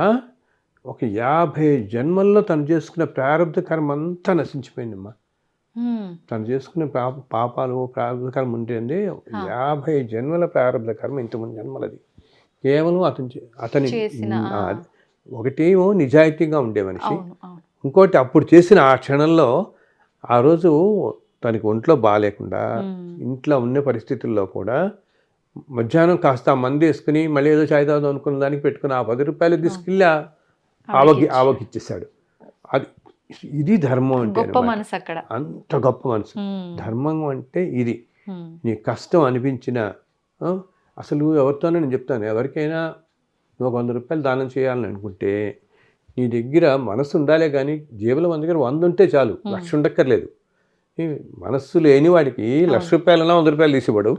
ఒక 50 జన్మల్లో తను చేసుకున్న ప్రారంభ కర్మ అంతా నశించిపోయిందమ్మా. తను చేసుకునే పాపాలు ప్రారంభ కర్మ ఉంటుంది, 50 జన్మల ప్రారంభ కర్మ ఇంతమంది జన్మలది. కేవలం అతని ఒకటేమో నిజాయితీగా ఉండే మనిషి, ఇంకోటి అప్పుడు చేసిన ఆ క్షణంలో ఆ రోజు తనకి ఒంట్లో బాగాలేకుండా ఇంట్లో ఉన్న పరిస్థితుల్లో కూడా మధ్యాహ్నం కాస్త మంది వేసుకుని మళ్ళీ ఏదో చాయ్ తాగుదాం అనుకున్న దానికి పెట్టుకుని ఆ 10 రూపాయలు తీసుకెళ్ళి ఆవకి ఇచ్చేసాడు. అది ఇది ధర్మం అంటే, అంత గొప్ప మనసు. ధర్మం అంటే ఇది. నీ కష్టం అనిపించిన, అసలు ఎవరితోనే నేను చెప్తాను, ఎవరికైనా నువ్వు 100 రూపాయలు దానం చేయాలని అనుకుంటే నీ దగ్గర మనసు ఉండాలే కానీ జేబులో మన దగ్గర 100 ఉంటే చాలు, 1,00,000 ఉండక్కర్లేదు. మనస్సు లేని వాడికి 1,00,000 రూపాయలన్నా 100 రూపాయలు తీసివ్వడు.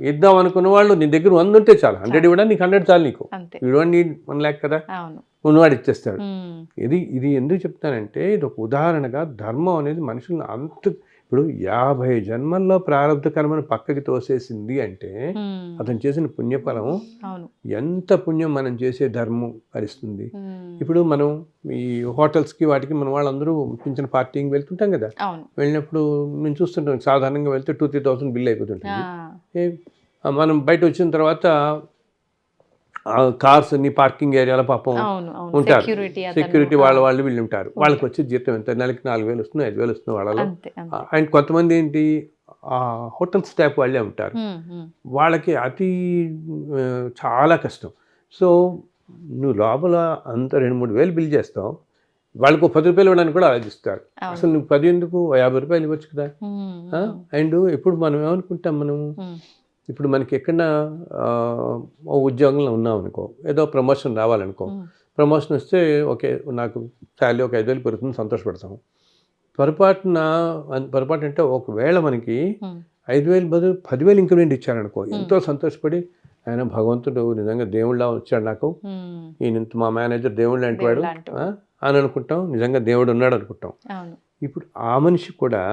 ఇద్దాం అనుకున్న వాళ్ళు నీ దగ్గర 100 ఉంటే చాలు, 100 ఇవ్వడా, నీకు 100 చాలు. నీకు ఇవ్వండి 1 lakh కదా, ఉన్నవాడు ఇచ్చేస్తాడు. ఇది ఎందుకు చెప్తానంటే ఇది ఒక ఉదాహరణగా ధర్మం అనేది మనుషులను అంత, ఇప్పుడు 50 జన్మల్లో ప్రారంభ కర్మను పక్కకి తోసేసింది అంటే అతను చేసిన పుణ్యఫలం ఎంత పుణ్యం మనం చేసే ధర్మం భరిస్తుంది. ఇప్పుడు మనం ఈ హోటల్స్కి వాటికి మన వాళ్ళందరూ పింఛన్ పార్టీకి వెళ్తుంటాం కదా, వెళ్ళినప్పుడు నేను చూస్తుంటాం సాధారణంగా వెళ్తే 2,000-3,000 బిల్ అయిపోతుంటుంది. మనం బయట వచ్చిన తర్వాత కార్స్ అన్ని పార్కింగ్ ఏరియాలో పాపం ఉంటారు, సెక్యూరిటీ వాళ్ళు వీళ్ళు ఉంటారు. వాళ్ళకి వచ్చే జీతం ఎంత, నెలకి 4,000 వస్తుంది, 5,000 వస్తుంది వాళ్ళలో. అండ్ కొంతమంది ఏంటి హోటల్ స్టాఫ్ వాళ్ళే ఉంటారు, వాళ్ళకి చాలా కష్టం. సో నువ్వు లోపల అంత 2-3 వేలు బిల్ చేస్తావు, వాళ్ళకు 10 రూపాయలు ఇవ్వడానికి కూడా ఆలోచిస్తారు. అసలు నువ్వు 10 ఎందుకు, 50 రూపాయలు ఇవ్వచ్చు కదా. అండ్ ఇప్పుడు మనం ఏమనుకుంటాం, ఇప్పుడు మనకి ఎక్కడన్నా ఉద్యోగంలో ఉన్నాం అనుకో, ఏదో ప్రమోషన్ రావాలనుకో, ప్రమోషన్ వస్తే ఓకే నాకు శాలరీ ఒక 5,000 పెరుగుతుంది, సంతోషపడతాము. పొరపాటు అంటే ఒకవేళ మనకి 5,000 బదులు 10,000 ఇంక్రిమెంట్ ఇచ్చారనుకో, ఎంతో సంతోషపడి ఆయన భగవంతుడు నిజంగా దేవుళ్ళ వచ్చాడు నాకు, ఈయన మా మేనేజర్ దేవుళ్ళు అంటువాడు అని అనుకుంటాం, నిజంగా దేవుడు ఉన్నాడు అనుకుంటాం. ఇప్పుడు ఆ మనిషి కూడా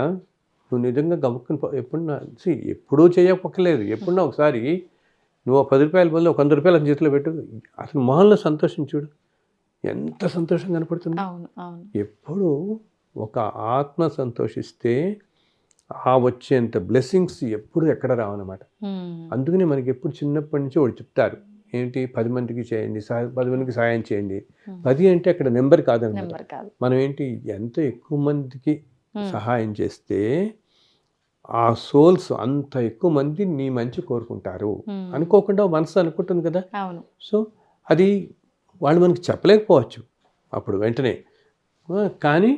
నువ్వు నిజంగా గమ్ముకుని ఎప్పుడూ చేయకపోలేదు, ఎప్పుడన్నా ఒకసారి నువ్వు 10 రూపాయల బదులు 100 రూపాయలు చేతిలో పెట్టు, అసలు మొహంలో సంతోషం చూడు, ఎంత సంతోషం కనపడుతుంది. ఎప్పుడు ఒక ఆత్మ సంతోషిస్తే వచ్చేంత బ్లెస్సింగ్స్ ఎప్పుడు ఎక్కడ రావన్నమాట. అందుకని మనకి ఎప్పుడు చిన్నప్పటి నుంచి ఒకటి చెప్తారు, ఏంటి 10 మందికి చేయండి, 10 మందికి సాయం చేయండి. 10 అంటే అక్కడ నెంబర్ కాదన్నమాట. మనం ఏంటి ఎంత ఎక్కువ మందికి సహాయం చేస్తే ఆ సోల్స్ అంత ఎక్కువ మంది నీ మంచి కోరుకుంటారు. అనుకోకుండా మనసు అనుకుంటుంది కదా. సో అది వాళ్ళు మనకి చెప్పలేకపోవచ్చు అప్పుడు వెంటనే, కానీ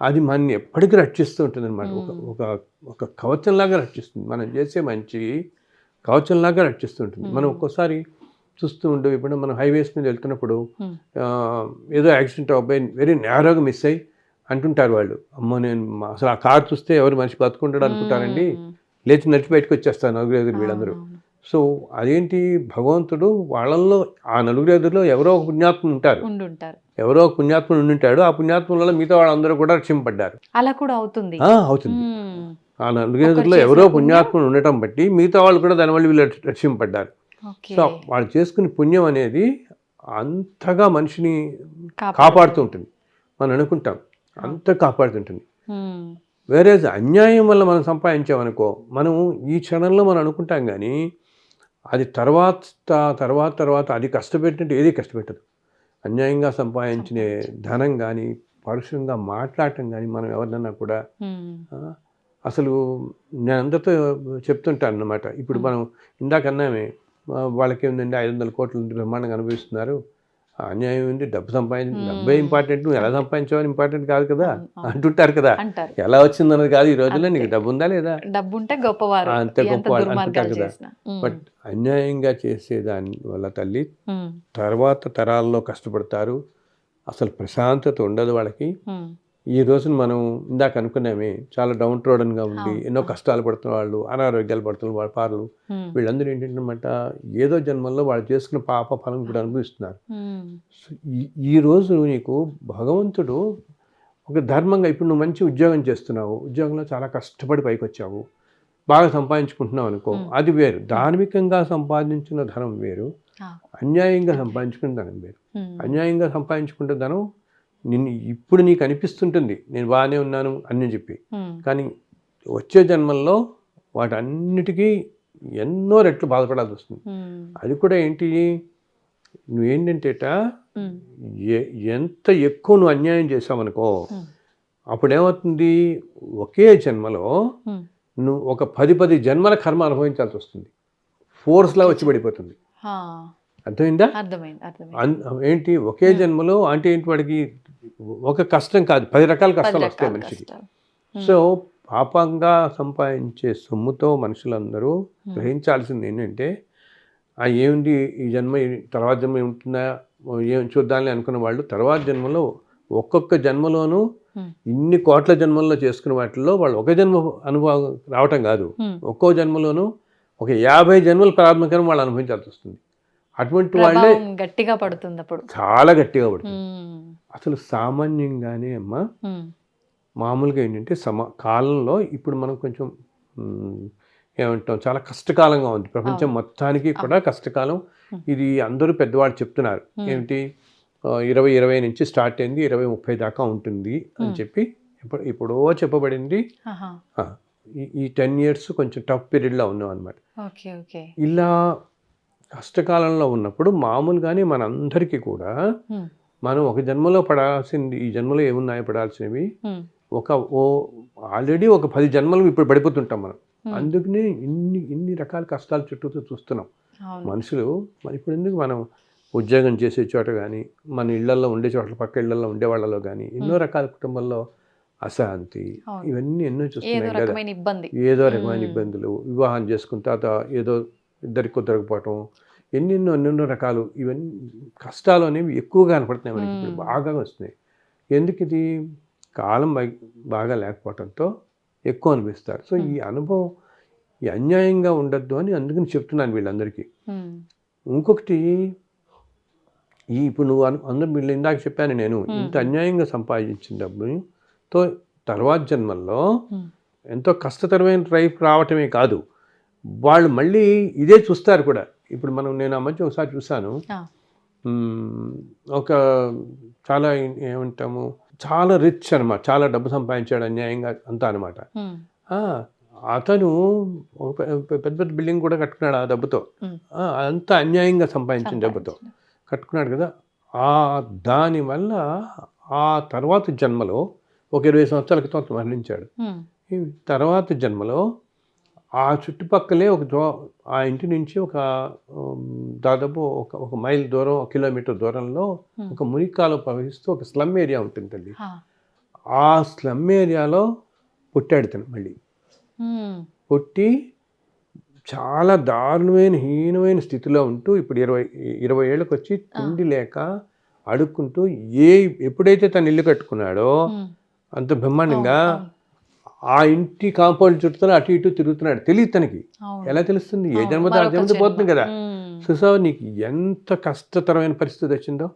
అది మనని ఎప్పటికీ రక్షిస్తూ ఉంటుంది అనమాట. ఒక కవచంలాగా రక్షిస్తుంది, మనం చేసే మంచి కవచంలాగా రక్షిస్తుంటుంది. మనం ఒక్కోసారి చూస్తూ ఉండే, ఇప్పుడు మనం హైవేస్ మీద వెళ్తున్నప్పుడు ఏదో యాక్సిడెంట్ అబ్బాయి వెరీ నేరోగా మిస్ అయ్యి అంటుంటారు వాళ్ళు, అమ్మో నేను అసలు ఆ కార్ చూస్తే ఎవరు మనిషి బతుకుంటాడు అనుకుంటారండి, లేచి నడిచి బయటకు వచ్చేస్తారు నలుగురు వీళ్ళందరూ. సో అదేంటి, భగవంతుడు వాళ్ళల్లో ఆ నలుగురు ఎవరో ఒక పుణ్యాత్ములు ఉంటారు, ఎవరో ఒక పుణ్యాత్ముడు ఉండుంటాడు, ఆ పుణ్యాత్ములలో మిగతా వాళ్ళందరూ కూడా రక్షింపబడ్డారు. అలా కూడా అవుతుంది. ఆ నలుగురు ఎవరో పుణ్యాత్ముడు ఉండటం బట్టి మిగతా వాళ్ళు కూడా దానివల్ల వీళ్ళు రక్షింపబడ్డారు. సో వాళ్ళు చేసుకునే పుణ్యం అనేది అంతగా మనిషిని కాపాడుతూ ఉంటుంది. మనం అనుకుంటాం అంత కాపాడుతుంటుంది. వేరే అన్యాయం వల్ల మనం సంపాదించామనుకో, మనం ఈ క్షణంలో మనం అనుకుంటాం, కానీ అది తర్వాత అది కష్టపెట్టినట్టు ఏది కష్టపెట్టదు. అన్యాయంగా సంపాదించిన ధనం కానీ, పరుషంగా మాట్లాడటం కానీ, మనం ఎవరినన్నా కూడా అసలు నేను అందరితో చెప్తుంటాను అన్నమాట. ఇప్పుడు మనం ఇందాకన్నామే వాళ్ళకి ఏమిందండి 500 కోట్ల బ్రహ్మాండంగా అనుభవిస్తున్నారు, అన్యాయం ఏంటి, డబ్బే ఇంపార్టెంట్, నువ్వు ఎలా సంపాదించావని ఇంపార్టెంట్ కాదు కదా అంటుంటారు కదా. అంటారు ఎలా వచ్చిందన్నది కాదు ఈ రోజుల్లో, నీకు డబ్బు ఉందా లేదా, డబ్బు ఉంటే గొప్పవారు, అంతే ఎంత గొప్పవాళ్ళు అంటుంటారు దుర్మార్గాలు కదా. చేసినా. బట్ అన్యాయంగా చేసే దాని వల్ల తల్లి తర్వాత తరాల్లో కష్టపడతారు, అసలు ప్రశాంతత ఉండదు వాళ్ళకి. ఈ రోజున మనం ఇందాక అనుకున్నామే, చాలా డౌన్ ట్రోడన్గా ఉండి ఎన్నో కష్టాలు పడుతున్న వాళ్ళు, అనారోగ్యాలు పడుతున్న వాళ్ళ పార్లు, వీళ్ళందరూ ఏంటంటే ఏదో జన్మల్లో వాళ్ళు చేసుకున్న పాప ఫలం ఇప్పుడు అనుభవిస్తున్నారు. సో ఈ రోజు నీకు భగవంతుడు ఒక ధర్మంగా, ఇప్పుడు నువ్వు మంచి ఉద్యోగం చేస్తున్నావు, ఉద్యోగంలో చాలా కష్టపడి పైకి వచ్చావు, బాగా సంపాదించుకుంటున్నావు అనుకో, అది వేరు. ధార్మికంగా సంపాదించిన ధనం వేరు, అన్యాయంగా సంపాదించుకున్న ధనం వేరు. అన్యాయంగా సంపాదించుకుంటే ధనం ఇప్పుడు నీకు అనిపిస్తుంటుంది నేను బాగానే ఉన్నాను అని చెప్పి, కానీ వచ్చే జన్మల్లో వాటన్నిటికీ ఎన్నో రెట్లు బాధపడాల్సి వస్తుంది. అది కూడా ఏంటి, నువ్వేంటంటేట ఎంత ఎక్కువ నువ్వు అన్యాయం చేసావనుకో, అప్పుడేమవుతుంది, ఒకే జన్మలో నువ్వు ఒక 10 జన్మల కర్మ అనుభవించాల్సి వస్తుంది, ఫోర్స్లా వచ్చి పడిపోతుంది. అర్థమైందా? ఏంటి ఒకే జన్మలో అంటే ఏంటి, వాడికి ఒక కష్టం కాదు 10 రకాల కష్టాలు వస్తాయి మనిషికి. సో పాపంగా సంపాదించే సొమ్ముతో మనుషులందరూ గ్రహించాల్సింది ఏంటంటే, ఏమిటి ఈ జన్మ, తర్వాత జన్మ ఏముంటుందా ఏం చూద్దామని అనుకున్న వాళ్ళు తర్వాత జన్మలో, ఒక్కొక్క జన్మలోనూ ఇన్ని కోట్ల జన్మల్లో చేసుకున్న వాటిల్లో వాళ్ళు ఒక జన్మ అనుభవం రావటం కాదు, ఒక్కో జన్మలోనూ ఒక 50 జన్మల ప్రారంభకరం వాళ్ళు అనుభవించాల్సి వస్తుంది. అటువంటి వాళ్ళే గట్టిగా పడుతుంది, అప్పుడు చాలా గట్టిగా పడుతుంది. అసలు సామాన్యంగానే అమ్మా, మామూలుగా ఏంటంటే కాలంలో ఇప్పుడు మనం కొంచెం ఏమంటాం, చాలా కష్టకాలంగా ఉంది ప్రపంచం మొత్తానికి కూడా కష్టకాలం. ఇది అందరూ పెద్దవాళ్ళు చెప్తున్నారు, ఏమిటి 2020 నుంచి స్టార్ట్ అయింది, 2030 దాకా ఉంటుంది అని చెప్పి ఇప్పుడో చెప్పబడింది. ఈ 10 years కొంచెం టఫ్ పీరియడ్లో ఉన్నాం అనమాట. ఇలా కష్టకాలంలో ఉన్నప్పుడు మామూలుగానే మనందరికీ కూడా మనం ఒక జన్మలో పడాల్సింది, ఈ జన్మలో ఏమున్నాయో పడాల్సినవి ఆల్రెడీ ఒక 10 జన్మలు ఇప్పుడు పడిపోతుంటాం మనం. అందుకనే ఇన్ని రకాల కష్టాలు చుట్టూతో చూస్తున్నాం మనుషులు. మరి ఇప్పుడు ఎందుకు మనం ఉద్యోగం చేసే చోట కానీ, మన ఇళ్లలో ఉండే చోట్ల పక్క ఇళ్లలో ఉండే వాళ్ళలో కానీ ఎన్నో రకాల కుటుంబాల్లో అశాంతి, ఇవన్నీ ఎన్నో చూస్తున్నాం కదా. ఏదో రకమైన ఇబ్బందులు, వివాహం చేసుకున్న తర్వాత ఏదో ఇద్దరికి కుదరకపోవటం, ఎన్నెన్నో రకాలు, ఇవన్నీ కష్టాలు అనేవి ఎక్కువగా కనపడుతున్నాయి మనకి, ఇప్పుడు బాగా వస్తున్నాయి. ఎందుకు ఇది, కాలం బాగా లేకపోవడంతో ఎక్కువ అనిపిస్తారు. సో ఈ అనుభవం ఈ అన్యాయంగా ఉండద్దు అని అందుకని చెప్తున్నాను వీళ్ళందరికీ. ఇంకొకటి, ఇప్పుడు నువ్వు అందరూ వీళ్ళు ఇందాక చెప్పాను నేను, ఇంత అన్యాయంగా సంపాదించిన డబ్బుతో తర్వాత జన్మల్లో ఎంతో కష్టతరమైన లైఫ్ రావటమే కాదు, వాళ్ళు మళ్ళీ ఇదే చూస్తారు కూడా. ఇప్పుడు నేను ఆ మధ్య ఒకసారి చూశాను, ఒక చాలా ఏమంటాము, చాలా రిచ్ అనమాట, చాలా డబ్బు సంపాదించాడు అన్యాయంగా అంతా అనమాట. అతను పెద్ద బిల్డింగ్ కూడా కట్టుకున్నాడు ఆ డబ్బుతో, అంతా అన్యాయంగా సంపాదించిన డబ్బుతో కట్టుకున్నాడు కదా. దానివల్ల ఆ తర్వాత జన్మలో ఒక 20 సంవత్సరాల క్రితం మరణించాడు. తర్వాత జన్మలో ఆ చుట్టుపక్కలే ఆ ఇంటి నుంచి దాదాపు ఒక మైల్ దూరం, 1 కిలోమీటర్ దూరంలో ఒక మునికాలు ప్రవహిస్తూ ఒక స్లమ్ ఏరియా ఉంటుంది. ఆ స్లమ్ ఏరియాలో పుట్టాడు తను. మళ్ళీ పుట్టి చాలా దారుణమైన హీనమైన స్థితిలో ఉంటూ ఇప్పుడు 20 ఏళ్ళకి వచ్చి తిండి లేక అడుక్కుంటూ ఎప్పుడైతే తను ఇల్లు కట్టుకున్నాడో అంత బ్రహ్మాండంగా ఆ ఇంటి కాంపౌండ్ చుట్టూ అటు ఇటు తిరుగుతున్నాడు. తెలియదు తనకి, ఎలా తెలుస్తుంది, ఏ జన్మతో ఆ జన్మతో పోతుంది కదా. సో నీకు ఎంత కష్టతరమైన పరిస్థితి వచ్చిందో,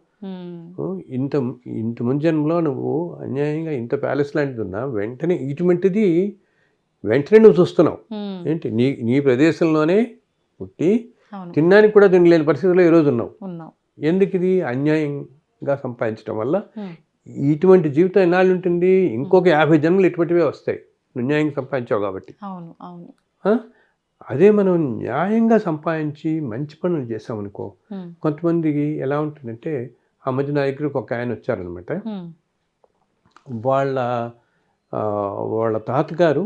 ఇంత ముందు జన్మలో నువ్వు అన్యాయంగా ఇంత ప్యాలెస్ లాంటిది ఉన్నా వెంటనే ఇటువంటిది వెంటనే నువ్వు చూస్తున్నావు. ఏంటి, నీ ప్రదేశంలోనే పుట్టి తినడానికి కూడా తినలేని పరిస్థితిలో ఈరోజు ఉన్నావు. ఎందుకు ఇది, అన్యాయంగా సంపాదించడం వల్ల. ఇటువంటి జీవితం ఎన్నాళ్ళు ఉంటుంది, ఇంకొక 50 జన్మలు ఇటువంటివే వస్తాయి, న్యాయంగా సంపాదించావు కాబట్టి. అదే మనం న్యాయంగా సంపాదించి మంచి పనులు చేసామనుకో, కొంతమందికి ఎలా ఉంటుందంటే, ఆ మధ్య నా దగ్గరకు ఒక ఆయన వచ్చారనమాట. వాళ్ళ తాతగారు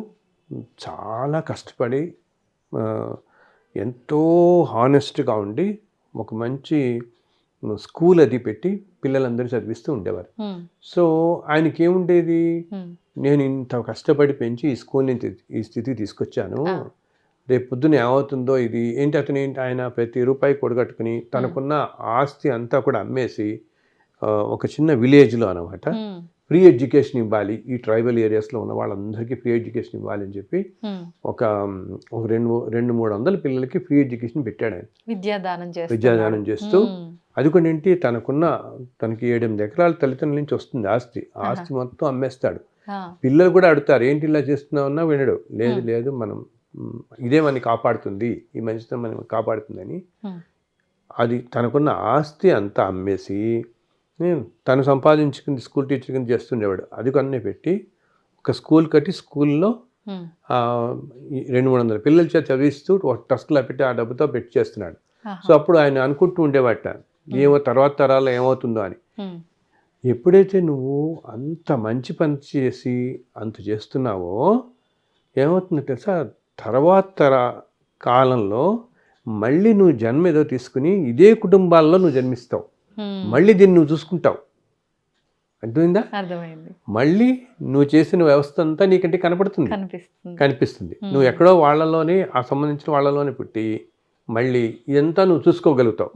చాలా కష్టపడి ఎంతో హానెస్ట్గా ఉండి ఒక మంచి స్కూల్ అది పెట్టి పిల్లలందరూ చదివిస్తూ ఉండేవారు. సో ఆయనకి ఏముండేది, నేను ఇంత కష్టపడి పెంచి ఈ స్కూల్ నుంచి ఈ స్థితికి తీసుకొచ్చాను, రేపు పొద్దున ఏమవుతుందో ఇది ఏంటి. ఆయన ప్రతి రూపాయి కూడగట్టుకుని తనకున్న ఆస్తి అంతా కూడా అమ్మేసి ఒక చిన్న విలేజ్లో అనమాట ఫ్రీ ఎడ్యుకేషన్ ఇవ్వాలి, ఈ ట్రైబల్ ఏరియాస్లో ఉన్న వాళ్ళందరికీ ఫ్రీ ఎడ్యుకేషన్ ఇవ్వాలి అని చెప్పి ఒక 200-300 పిల్లలకి ఫ్రీ ఎడ్యుకేషన్ పెట్టాడు ఆయన, విద్యాదానం చేస్తూ. అది కూడా ఏంటి, తనకి 7-8 ఎకరాల తల్లిదండ్రుల నుంచి వస్తుంది ఆస్తి మొత్తం అమ్మేస్తాడు. పిల్లలు కూడా అడుగుతారు, ఏంటి ఇలా చేస్తున్నామన్నా వినడు, లేదు మనం ఇదే మనని కాపాడుతుంది, ఈ మంచితనం మనం కాపాడుతుందని అది తనకున్న ఆస్తి అంతా అమ్మేసి తను సంపాదించుకుని స్కూల్ టీచర్ కింద చేస్తుండేవాడు. అది కొన్నే పెట్టి ఒక స్కూల్ కట్టి స్కూల్లో 200-300 పిల్లల చేత చదివిస్తూ ఒక ట్రస్ట్లో పెట్టి ఆ డబ్బుతో పెట్టి చేస్తున్నాడు. సో అప్పుడు ఆయన అనుకుంటూ ఉండేవాట, ఏమో తర్వాత తరాల్లో ఏమవుతుందో అని. ఎప్పుడైతే నువ్వు అంత మంచి పని చేసి అంత చేస్తున్నావో ఏమవుతుందో తెలుసా, తర్వాత కాలంలో మళ్ళీ నువ్వు జన్మ ఏదో తీసుకుని ఇదే కుటుంబాల్లో నువ్వు జన్మిస్తావు, మళ్ళీ దీన్ని నువ్వు చూసుకుంటావు. అర్థమైందా? మళ్ళీ నువ్వు చేసిన వ్యవస్థ అంతా నీకంటే కనిపిస్తుంది. నువ్వు ఎక్కడో వాళ్ళలోనే సంబంధించిన వాళ్ళలోనే పుట్టి మళ్ళీ ఇదంతా నువ్వు చూసుకోగలుగుతావు,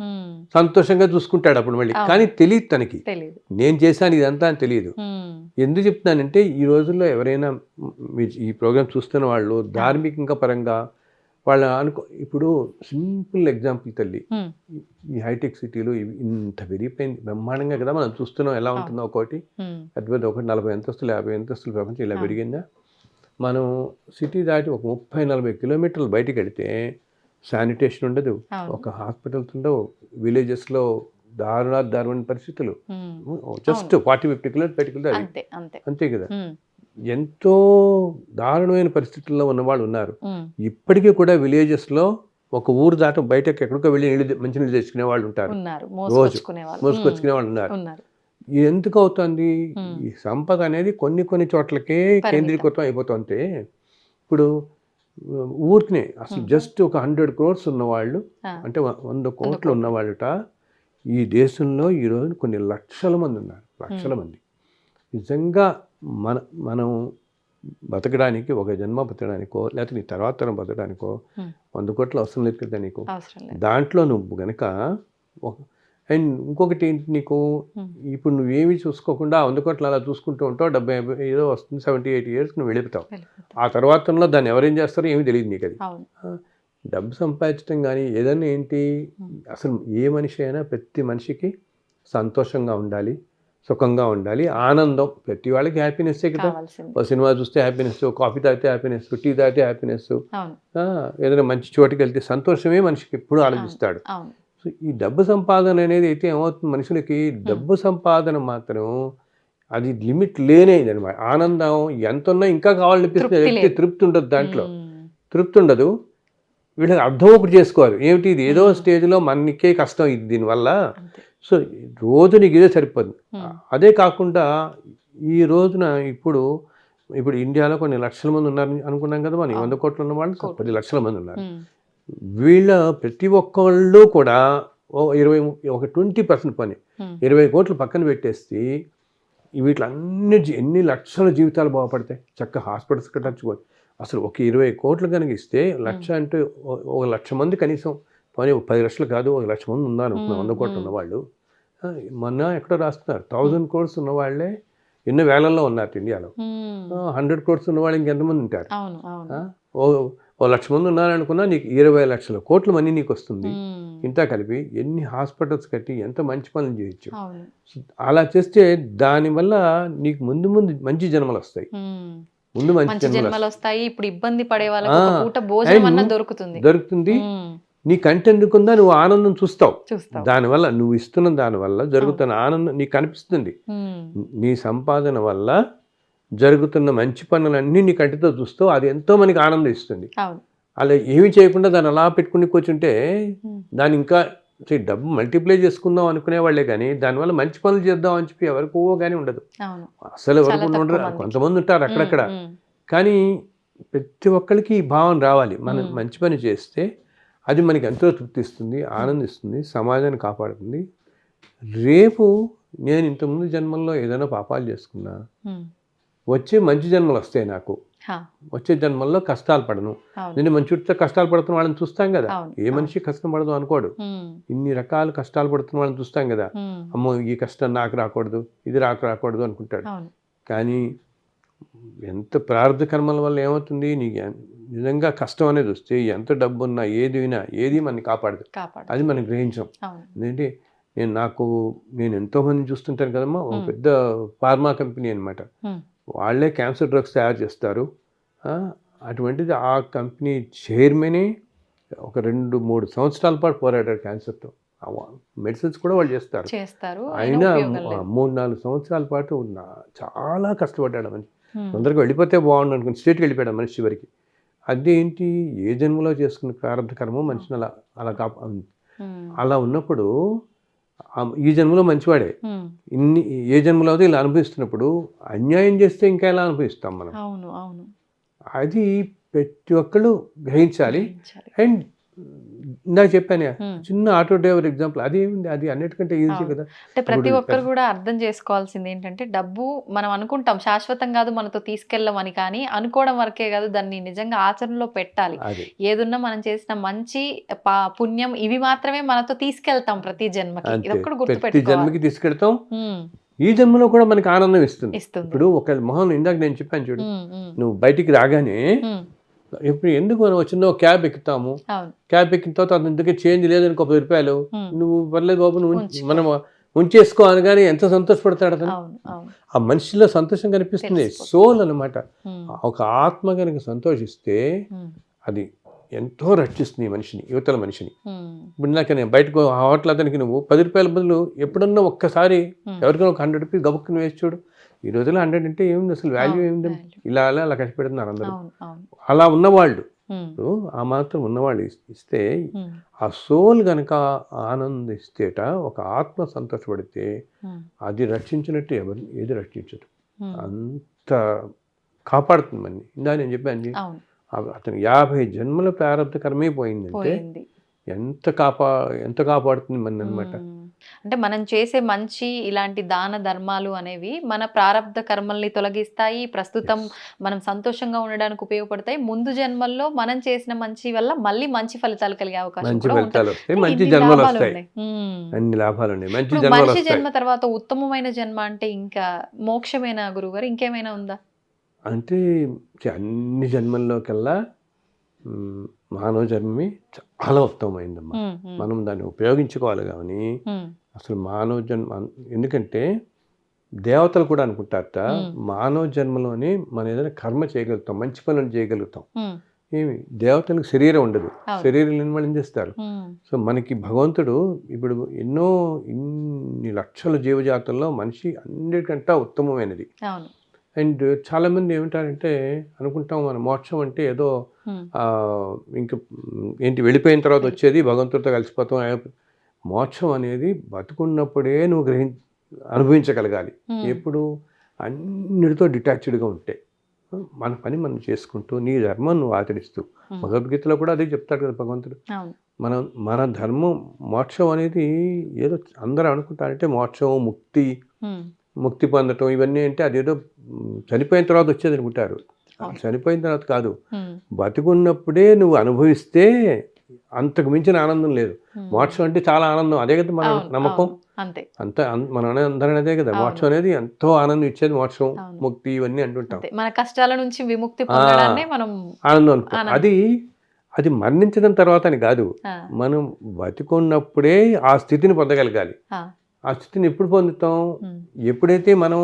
సంతోషంగా చూసుకుంటాడు అప్పుడు మళ్ళీ. కానీ తెలియదు తనకి, నేను చేశాను ఇదంతా అని తెలియదు. ఎందుకు చెప్తున్నానంటే ఈ రోజుల్లో ఎవరైనా ఈ ప్రోగ్రామ్ చూస్తున్న వాళ్ళు ధార్మికంగా పరంగా వాళ్ళు ఇప్పుడు సింపుల్ ఎగ్జాంపుల్ తల్లి, ఈ హైటెక్ సిటీలో ఇంత విరిగిపోయింది బ్రహ్మాండంగా కదా మనం చూస్తున్నాం, ఎలా ఉంటుందో ఒకటి పెద్ద పెద్ద 40 అంతస్తులు 50 అంతస్తులు ప్రపంచం ఇలా పెరిగిందా. మనం సిటీ దాటి ఒక 30-40 కిలోమీటర్లు బయటికి వెళితే శానిటేషన్ ఉండదు, ఒక హాస్పిటల్స్ ఉండవు, విలేజెస్లో దారుణ పరిస్థితులు. జస్ట్ 40-50 కిలోమీటర్లు బయటకు వెళ్తే అంతే కదా. ఎంతో దారుణమైన పరిస్థితుల్లో ఉన్నవాళ్ళు ఉన్నారు. ఇప్పటికీ కూడా విలేజెస్లో ఒక ఊరు దాట బయటకు ఎక్కడికో వెళ్ళి మంచినీళ్ళు తెచ్చుకునే వాళ్ళు ఉంటారు, రోజు మోసుకొచ్చుకునే వాళ్ళు ఉన్నారు. ఎందుకు అవుతుంది, ఈ సంపద అనేది కొన్ని చోట్లకే కేంద్రీకృతం అయిపోతుంది. ఇప్పుడు ఊరికినే అసలు జస్ట్ ఒక 100 crores ఉన్నవాళ్ళు, అంటే 100 కోట్లు ఉన్నవాళ్ళట ఈ దేశంలో ఈరోజు కొన్ని లక్షల మంది ఉన్నారు, లక్షల మంది. నిజంగా మనం బతకడానికి, ఒక జన్మ బతకడానికో లేకపోతే నీ తర్వాత తరం బతకడానికో 100 కోట్లు అవసరం లేదు కదా నీకు. దాంట్లో నువ్వు గనక అండ్ ఇంకొకటి ఏంటి, నీకు ఇప్పుడు నువ్వేమి చూసుకోకుండా 100 కోట్లు అలా చూసుకుంటూ ఉంటావు, 70 ఏదో వస్తుంది, 70-80 years నువ్వు వెళ్ళిపోతావు. ఆ తర్వాతలో దాన్ని ఎవరేం చేస్తారో ఏమీ తెలియదు నీకు. అది డబ్బు సంపాదించడం కానీ ఏదైనా ఏంటి, అసలు ఏ మనిషి అయినా ప్రతి మనిషికి సంతోషంగా ఉండాలి, సుఖంగా ఉండాలి, ఆనందం. ప్రతి వాళ్ళకి హ్యాపీనెస్సే కదా. ఒక సినిమా చూస్తే హ్యాపీనెస్, కాఫీ తాగితే హ్యాపీనెస్, టీ తాగితే హ్యాపీనెస్, ఏదైనా మంచి చోటుకి వెళ్తే సంతోషమే మనిషికి ఎప్పుడు ఆలోచిస్తాడు. సో ఈ డబ్బు సంపాదన అనేది అయితే ఏమవుతుంది, మనుషులకి డబ్బు సంపాదన మాత్రం అది లిమిట్ లేనేది అనమాట. ఆనందం ఎంత ఉన్నా ఇంకా కావాలనిపిస్తుంది, తృప్తి ఉండదు, దాంట్లో తృప్తి ఉండదు. వీళ్ళకి అర్థం ఒకటి చేసుకోవాలి, ఏమిటి ఇది ఏదో స్టేజ్లో మనకే కష్టం ఇది దీనివల్ల. సో రోజు నీకు ఇదే సరిపోదు. అదే కాకుండా ఈ రోజున ఇప్పుడు ఇండియాలో కొన్ని లక్షల మంది ఉన్నారు అనుకున్నాం కదా, మనం 100 కోట్లు ఉన్న వాళ్ళు 10 లక్షల మంది ఉన్నారు. వీళ్ళ ప్రతి ఒక్కళ్ళు కూడా 20% పని 20 కోట్లు పక్కన పెట్టేసి వీటిలన్నీ ఎన్ని లక్షల జీవితాలు బాగుపడతాయి, చక్కగా హాస్పిటల్స్ కట్టచ్చుకోవచ్చు. అసలు ఒక 20 కోట్లు కనుక ఇస్తే 1,00,000 అంటే 1,00,000 మంది కనీసం పోనీ 10 లక్షలు కాదు 1,00,000 మంది ఉన్నారు 100 కోట్లు ఉన్నవాళ్ళు. మొన్న ఎక్కడో రాస్తున్నారు 1000 crores ఉన్నవాళ్లే ఎన్నో వేలల్లో ఉన్నారు ఇండియాలో. 100 crores ఉన్నవాళ్ళు ఇంకెంతమంది ఉంటారు? 1,00,000 మంది ఉన్నారనుకున్నా నీకు 20 లక్షల కోట్ల మనీ నీకు వస్తుంది. ఇంత కలిపి ఎన్ని హాస్పిటల్స్ కట్టి ఎంత మంచి పనులు చేయొచ్చు. అలా చేస్తే దానివల్ల నీకు ముందు మంచి జన్మలు వస్తాయి, ముందు మంచి జన్మలు వస్తాయి. ఇప్పుడు ఇబ్బంది పడే వాళ్ళకి దొరుకుతుంది. నీ కంటెందుకుందా నువ్వు ఆనందం చూస్తావు. దానివల్ల నువ్వు ఇస్తున్న దానివల్ల జరుగుతున్న ఆనందం నీకు కనిపిస్తుంది. నీ సంపాదన వల్ల జరుగుతున్న మంచి పనులన్నీ నీ కంటితో చూస్తావు, అది ఎంతో మనకి ఆనందం ఇస్తుంది. అలా ఏమి చేయకుండా దాన్ని అలా పెట్టుకుని కూర్చుంటే దాన్ని ఇంకా డబ్బు మల్టిప్లై చేసుకుందాం అనుకునే వాళ్ళే కానీ దానివల్ల మంచి పనులు చేద్దాం అని చెప్పి ఎవరికో కానీ ఉండదు. అసలు ఎవరికి ఉండరు, కొంతమంది ఉంటారు అక్కడక్కడ. కానీ ప్రతి ఒక్కరికి ఈ భావన రావాలి, మనం మంచి పని చేస్తే అది మనకి ఎంతో తృప్తిస్తుంది, ఆనందిస్తుంది, సమాజాన్ని కాపాడుతుంది. రేపు నేను ఇంతకుముందు జన్మల్లో ఏదైనా పాపాలు చేసుకున్నా వచ్చే మంచి జన్మలు వస్తాయి నాకు, వచ్చే జన్మల్లో కష్టాలు పడను. నేను మన చుట్టూ కష్టాలు పడుతున్న వాళ్ళని చూస్తాం కదా, ఏ మనిషి కష్టం పడదు అనుకోడు. ఇన్ని రకాల కష్టాలు పడుతున్న వాళ్ళని చూస్తాం కదా, అమ్మో ఈ కష్టం నాకు రాకూడదు, ఇది రాకూడదు అనుకుంటాడు. కానీ ఎంత ప్రారంభ కర్మల వల్ల ఏమవుతుంది, నీకు నిజంగా కష్టం అనేది వస్తే ఎంత డబ్బు ఉన్నా ఏది మనని కాపాడదు. అది మనం గ్రహించాం. ఎందుకంటే నేను ఎంతోమంది చూస్తుంటాను కదమ్మా, ఒక పెద్ద ఫార్మా కంపెనీ అనమాట, వాళ్ళే క్యాన్సర్ డ్రగ్స్ తయారు చేస్తారు. అటువంటిది ఆ కంపెనీ చైర్మనే ఒక 2-3 సంవత్సరాల పాటు పోరాడారు క్యాన్సర్తో. మెడిసిన్స్ కూడా వాళ్ళు చేస్తారు. అయినా 3-4 సంవత్సరాల పాటు చాలా కష్టపడ్డాడు మనిషి. తొందరగా వెళ్ళిపోతే బాగుండు అనుకుని స్టేట్కి వెళ్ళిపోయాడు మనిషి చివరికి. అదేంటి, ఏ జన్మలో చేసుకున్న ప్రారంభ కర్మ మనిషిని అలా ఉన్నప్పుడు ఈ జన్మలో మంచివాడే, ఏ జన్మలో అయితే ఇలా అనుభవిస్తున్నప్పుడు అన్యాయం చేస్తే ఇంకా ఎలా అనుభవిస్తాం మనం. అది ప్రతి ఒక్కళ్ళు గ్రహించాలి. అండ్ ఇందాక చెప్పాను చిన్న ఆటో డ్రైవర్ ఎగ్జాంపుల్, అదేమింది, అది అన్నిటికంటే ఈజీ కదా. అంటే ప్రతి ఒక్కరు కూడా అర్థం చేసుకోవాల్సింది ఏంటంటే, డబ్బు మనం అనుకుంటాం శాశ్వతం కాదు, మనతో తీసుకెళ్ళమని, కానీ అనుకోవడం వరకే కాదు, దాన్ని నిజంగా ఆచరణలో పెట్టాలి. ఏదున్నా మనం చేసిన మంచి పుణ్యం ఇవి మాత్రమే మనతో తీసుకెళ్తాం ప్రతి జన్మకి. ఇది ఒక్కటి గుర్తుపెట్టుకోవాలి. జన్మకి తీసుకెళ్తాం, ఈ జన్మలో కూడా మనకి ఆనందం ఇస్తుంది. ఇప్పుడు ఒక మొహం ఇందాక నేను చెప్పాను చూడు, నువ్వు బయటికి రాగానే ఇప్పుడు ఎందుకు మనం చిన్న క్యాబ్ ఎక్కుతాము, క్యాబ్ ఎక్కిన తర్వాత అందుకే చేంజ్ లేదని 10 రూపాయలు, నువ్వు పర్లేదు బాబు నువ్వు మనం ఉంచేసుకో అనగానే ఎంత సంతోషపడతాడు అతను. ఆ మనిషిలో సంతోషం కనిపిస్తుంది, సోల్ అనమాట. ఒక ఆత్మ కనుక సంతోషిస్తే అది ఎంతో రక్షిస్తుంది మనిషిని, యువతల మనిషిని. ఇప్పుడు నాకు నేను బయటకు హోటల్ అతనికి నువ్వు 10 రూపాయల బదులు ఎప్పుడన్నా ఒక్కసారి ఎవరికైనా ఒక 100 రూపీస్ గబుక్కుని వేసి చూడు. ఈ రోజుల్లో 100 అంటే ఏముంది, అసలు వాల్యూ ఏముంది, అలా కష్టపెడుతున్నారు అందరూ. అలా ఉన్నవాళ్ళు ఆ మాత్రం ఉన్నవాళ్ళు ఇస్తే, ఆ సోల్ కనుక ఆనందిస్తేట, ఒక ఆత్మ సంతోషపడితే అది రక్షించినట్టు ఏది రక్షించదు, అంత కాపాడుతుంది మన. ఇందా నేను చెప్పాను అతను 50 జన్మల ప్రారంభ కర్మే పోయిందంటే ఎంత కాపాడుతుంది మన అనమాట. అంటే మనం చేసే మంచి ఇలాంటి దాన ధర్మాలు అనేవి మన ప్రారబ్ధ కర్మల్ని తొలగిస్తాయి, ప్రస్తుతం మనం సంతోషంగా ఉండడానికి ఉపయోగపడతాయి. ముందు జన్మల్లో మనం చేసిన మంచి వల్ల మళ్ళీ మంచి ఫలితాలు కలిగే అవకాశం కూడా ఉంటుంది. మనిషి జన్మ తర్వాత ఉత్తమమైన జన్మ అంటే ఇంకా మోక్షమైన గురువుగారు, ఇంకేమైనా ఉందా? అంటే అన్ని జన్మల్లోకెల్లా మానవ జన్మే చాలా ఉత్తమమైందమ్మా. మనం దాన్ని ఉపయోగించుకోవాలి. కానీ అసలు మానవ జన్మ, ఎందుకంటే దేవతలు కూడా అనుకుంటారట మానవ జన్మలోనే మనం ఏదైనా కర్మ చేయగలుగుతాం, మంచి పనులు చేయగలుగుతాం. ఏమి దేవతలకు శరీరం ఉండదు, శరీరం లేని వాళ్ళు ఏం చేస్తారు. సో మనకి భగవంతుడు ఇప్పుడు ఇన్ని లక్షల జీవజాతుల్లో మనిషి అన్నిటికంటే ఉత్తమమైనది. అండ్ చాలామంది ఏమిటారంటే అనుకుంటాం మన మోక్షం అంటే ఏదో ఇంకా ఏంటి వెళ్ళిపోయిన తర్వాత వచ్చేది, భగవంతుడితో కలిసిపోతాం. మోక్షం అనేది బతుకున్నప్పుడే నువ్వు అనుభవించగలగాలి. ఎప్పుడు అన్నిటితో డిటాచ్డ్గా ఉంటే, మన పని మనం చేసుకుంటూ నీ ధర్మం నువ్వు ఆచరిస్తూ. భగవద్గీతలో కూడా అదే చెప్తాడు కదా భగవంతుడు. మన ధర్మం మోక్షం అనేది ఏదో అందరూ అనుకుంటారంటే మోక్షం ముక్తి పొందటం ఇవన్నీ అంటే అదేదో చనిపోయిన తర్వాత వచ్చేది అనుకుంటారు. చనిపోయిన తర్వాత కాదు, బతుకున్నప్పుడే నువ్వు అనుభవిస్తే అంతకు మించిన ఆనందం లేదు. మోక్షం అంటే చాలా ఆనందం, అదే కదా మన నమ్మకం. అంత మన అందరం అదే కదా, మోక్షం అనేది ఎంతో ఆనందం ఇచ్చేది మోక్షం, ముక్తి ఇవన్నీ అంటుంటాం. మన కష్టాల నుంచి విముక్తి పొందడాన్ని మనం ఆనందం అనుకో. అది మరణించడం తర్వాత అని కాదు, మనం బతుకున్నప్పుడే ఆ స్థితిని పొందగలగాలి. ఆ స్థితిని ఎప్పుడు పొందుతాం, ఎప్పుడైతే మనం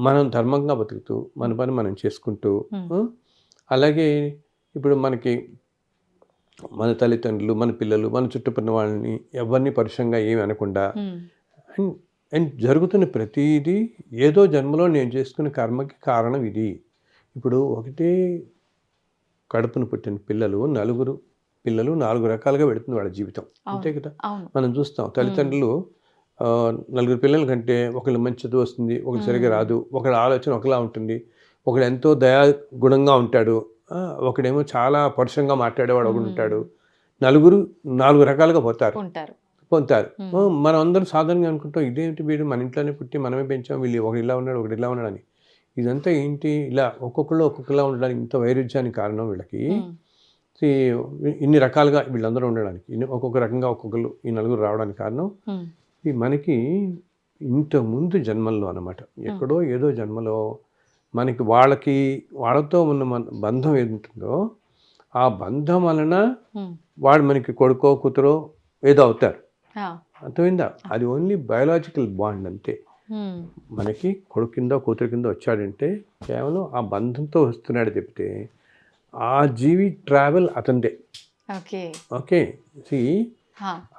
మనం ధర్మంగా బతుకుతూ మన పని మనం చేసుకుంటూ. అలాగే ఇప్పుడు మనకి మన తల్లిదండ్రులు, మన పిల్లలు, మన చుట్టుపక్కల వాళ్ళని ఎవరిని పరుషంగా ఏమి అనకుండా, అండ్ జరుగుతున్న ప్రతిదీ ఏదో జన్మలో నేను చేసుకున్న కర్మకి కారణం ఇది. ఇప్పుడు ఒకటే కడుపును పుట్టిన పిల్లలు 4 రకాలుగా పెడుతుంది వాళ్ళ జీవితం, అంతే కదా. మనం చూస్తాం తల్లిదండ్రులు 4 పిల్లల కంటే ఒకళ్ళు మంచి చదువు వస్తుంది, ఒకళ్ళు సరిగా రాదు, ఒకళ్ళ ఆలోచన ఒకలా ఉంటుంది, ఒకడు ఎంతో దయాగుణంగా ఉంటాడు, ఒకడేమో చాలా పరుషంగా మాట్లాడేవాడు ఒకడు ఉంటాడు. 4 రకాలుగా పోతారు. పొందుతారు. మనం అందరం సాధారణంగా అనుకుంటాం ఇదేంటి వీడు మన ఇంట్లోనే పుట్టి మనమే పెంచాం, వీళ్ళు ఒకటి ఇలా ఉన్నాడు ఒకటి ఇలా ఉన్నాడు అని. ఇదంతా ఏంటి ఇలా ఒక్కొక్కలా ఉండడానికి ఇంత వైరుధ్యానికి కారణం వీళ్ళకి. ఇన్ని రకాలుగా వీళ్ళందరూ ఉండడానికి ఒక్కొక్క రకంగా ఒక్కొక్కరు ఈ నలుగురు రావడానికి కారణం ఈ మనకి ఇంతకుముందు జన్మల్లో అన్నమాట. ఎక్కడో ఏదో జన్మలో మనకి వాళ్ళతో ఉన్న బంధం ఏదుంటుందో ఆ బంధం వలన వాడు మనకి కొడుకో కూతురో ఏదో అవుతారు. అర్థమైందా? అది ఓన్లీ బయోలాజికల్ బాండ్ అంతే. మనకి కొడుకు కింద కూతురు కింద వచ్చాడంటే కేవలం ఆ బంధంతో వస్తున్నాడు తప్పితే ఆ జీవి ట్రావెల్ అతనిదే. ఓకే,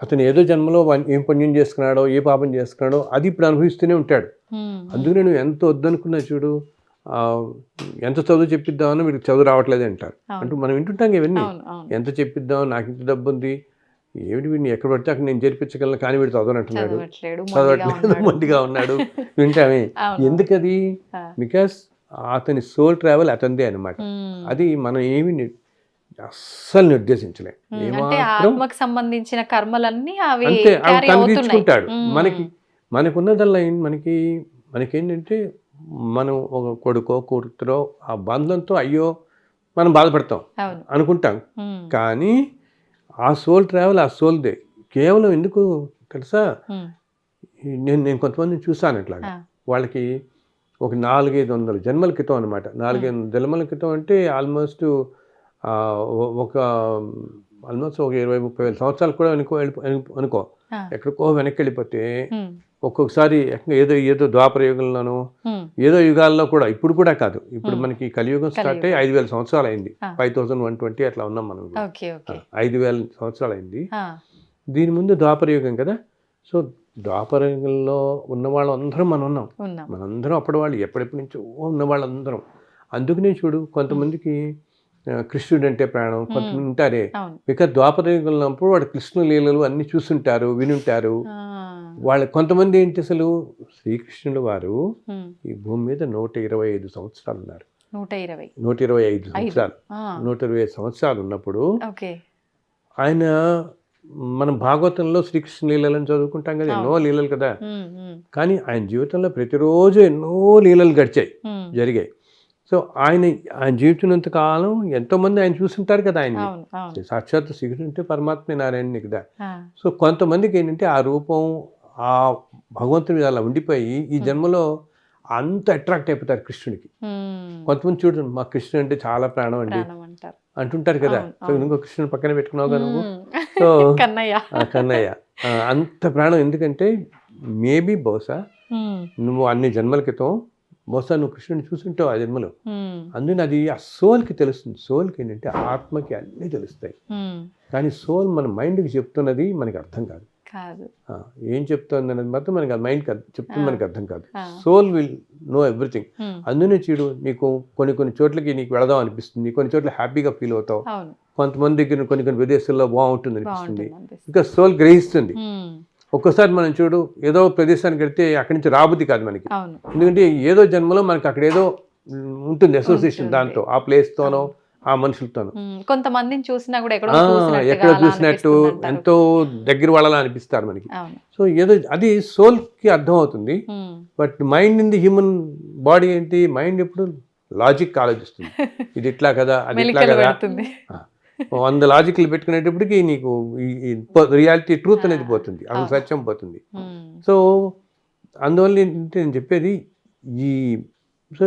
అతను ఏదో జన్మలో ఏం పుణ్యం చేసుకున్నాడో ఏ పాపం చేసుకున్నాడో అది ఇప్పుడు అనుభవిస్తూనే ఉంటాడు. అందుకనే నువ్వు ఎంత వద్దనుకున్నా చూడు, ఎంత చదువు చెప్పిద్దామని వీడికి చదువు రావట్లేదు అంటారు. అంటూ మనం వింటుంటాం ఇవన్నీ. ఎంత చెప్పిద్దాం, నాకు ఇంత డబ్బు ఉంది, ఏమిటి వీడిని ఎక్కడ పడితే అక్కడ నేను చేర్పించగలను, కానీ వీడు చదవనంటున్నాడు, చదవట్లేదు, మొండిగా ఉన్నాడు, వింటామే. ఎందుకది? బికాస్ అతని సోల్ ట్రావెల్ అతనిదే అనమాట. అది మనం ఏమి అస్సలు నిర్దేశించలేం. సంబంధించిన కర్మలన్నీ అంతే అవి తను తీర్చుకుంటాడు. మనకున్నదల్లా మనకేంటంటే మనం ఒక కొడుకో కూతురో ఆ బంధంతో అయ్యో మనం బాధపడతాం అనుకుంటాం, కానీ ఆ సోల్ ట్రావెల్ ఆ సోల్దే. కేవలం ఎందుకు తెలుసా, నేను కొంతమందిని చూసాను ఇట్లాగా. వాళ్ళకి ఒక 400-500 జన్మల క్రితం అనమాట. 400 జన్మల క్రితం అంటే ఆల్మోస్ట్ ఒక 20-30 వేల సంవత్సరాలు కూడా అనుకో ఎక్కడికో వెనక్కి వెళ్ళిపోతే ఒక్కొక్కసారి ఏదో ద్వాపర యుగంలోనూ ఏదో యుగాల్లో కూడా, ఇప్పుడు కూడా కాదు, ఇప్పుడు మనకి కలియుగం స్టార్ట్ అయ్యి 5,000 సంవత్సరాలు అయింది. 5120 అట్లా ఉన్నాం మనం. 5,000 సంవత్సరాలు అయింది. దీని ముందు ద్వాపర యుగం కదా. సో ద్వాపర యుగంలో ఉన్న వాళ్ళందరం మనం ఉన్నాం. మనందరం అప్పటి వాళ్ళు ఎప్పటి నుంచో ఉన్న వాళ్ళందరం. అందుకనే చూడు, కొంతమందికి కృష్ణుడు అంటే ప్రాణం, కొంతమంది ఉంటారే. బికాజ్ ద్వాపర యుగంలో వాడు కృష్ణ లీలలు అన్ని చూస్తుంటారు, వినుంటారు. వాళ్ళ కొంతమంది ఏంటి, అసలు శ్రీకృష్ణుడు వారు ఈ భూమి మీద 125 సంవత్సరాలు ఉన్నారు. 125 సంవత్సరాలు 125 సంవత్సరాలు ఉన్నప్పుడు ఆయన, మనం భాగవతంలో శ్రీకృష్ణ లీలలను చదువుకుంటాం కదా, ఎన్నో లీలలు కదా. కానీ ఆయన జీవితంలో ప్రతిరోజు ఎన్నో లీలలు జరిగాయి. సో ఆయన జీవించినంత కాలం ఎంతో మంది ఆయన చూస్తుంటారు కదా. ఆయన సాక్షాత్ శ్రీకృష్ణుడు అంటే పరమాత్మ నారాయణుని కదా. సో కొంతమందికి ఏంటంటే ఆ రూపం ఆ భగవంతుని అలా ఉండిపోయి ఈ జన్మలో అంత అట్రాక్ట్ అయిపోతారు కృష్ణుడికి. కొంతమంది చూడండి, మా కృష్ణుడు అంటే చాలా ప్రాణం అండి అంటుంటారు కదా. సో ఇంకో కృష్ణుని పక్కన పెట్టుకున్నావు నువ్వు. సో కన్నయ్య అంత ప్రాణం. ఎందుకంటే మేబీ బహుశా నువ్వు అన్ని జన్మల క్రితం బహుశా నువ్వు కృష్ణుని చూస్తుంటావు ఆ జన్మలో. అందుకని అది ఆ సోల్కి తెలుస్తుంది. సోల్కి ఏంటంటే ఆత్మకి అన్నీ తెలుస్తాయి, కానీ సోల్ మన మైండ్కి చెప్తున్నది మనకి అర్థం కాదు. ఏం చెప్తుంది అనేది మాత్రం మనకి మైండ్ చెప్తుంది, మనకి అర్థం కాదు. Soul will know everything. అందునే చూడు, నీకు కొన్ని చోట్లకి నీకు వెళదాం అనిపిస్తుంది, కొన్ని చోట్ల హ్యాపీగా ఫీల్ అవుతావు, కొంతమంది దగ్గర కొన్ని ప్రదేశాల్లో బాగుంటుంది అనిపిస్తుంది. ఇంకా సోల్ గ్రహిస్తుంది. ఒక్కోసారి మనం చూడు, ఏదో ప్రదేశానికి వెళ్తే అక్కడి నుంచి రాబుద్ది కాదు మనకి. ఎందుకంటే ఏదో జన్మలో మనకి అక్కడ ఏదో ఉంటుంది అసోసియేషన్, దాంతో ఆ ప్లేస్తోనో ఆ మనుషులతోనూ. కొంతమందిని చూసినా కూడా ఎక్కడో చూసినట్టు ఎంతో దగ్గర వాళ్ళలా అనిపిస్తారు మనకి. సో ఏదో అది సోల్ కి అర్థం అవుతుంది. But mind in the human body ఏంటి, మైండ్ ఎప్పుడు లాజిక్ ఆలోచిస్తుంది. ఇది ఇట్లా కదా, అది ఇట్లా కదా, 100 లాజిక్లు పెట్టుకునేటప్పటికి నీకు రియాలిటీ ట్రూత్ అనేది పోతుంది, అసలు సత్యం పోతుంది. సో అందువల్ల ఏంటంటే నేను చెప్పేది సో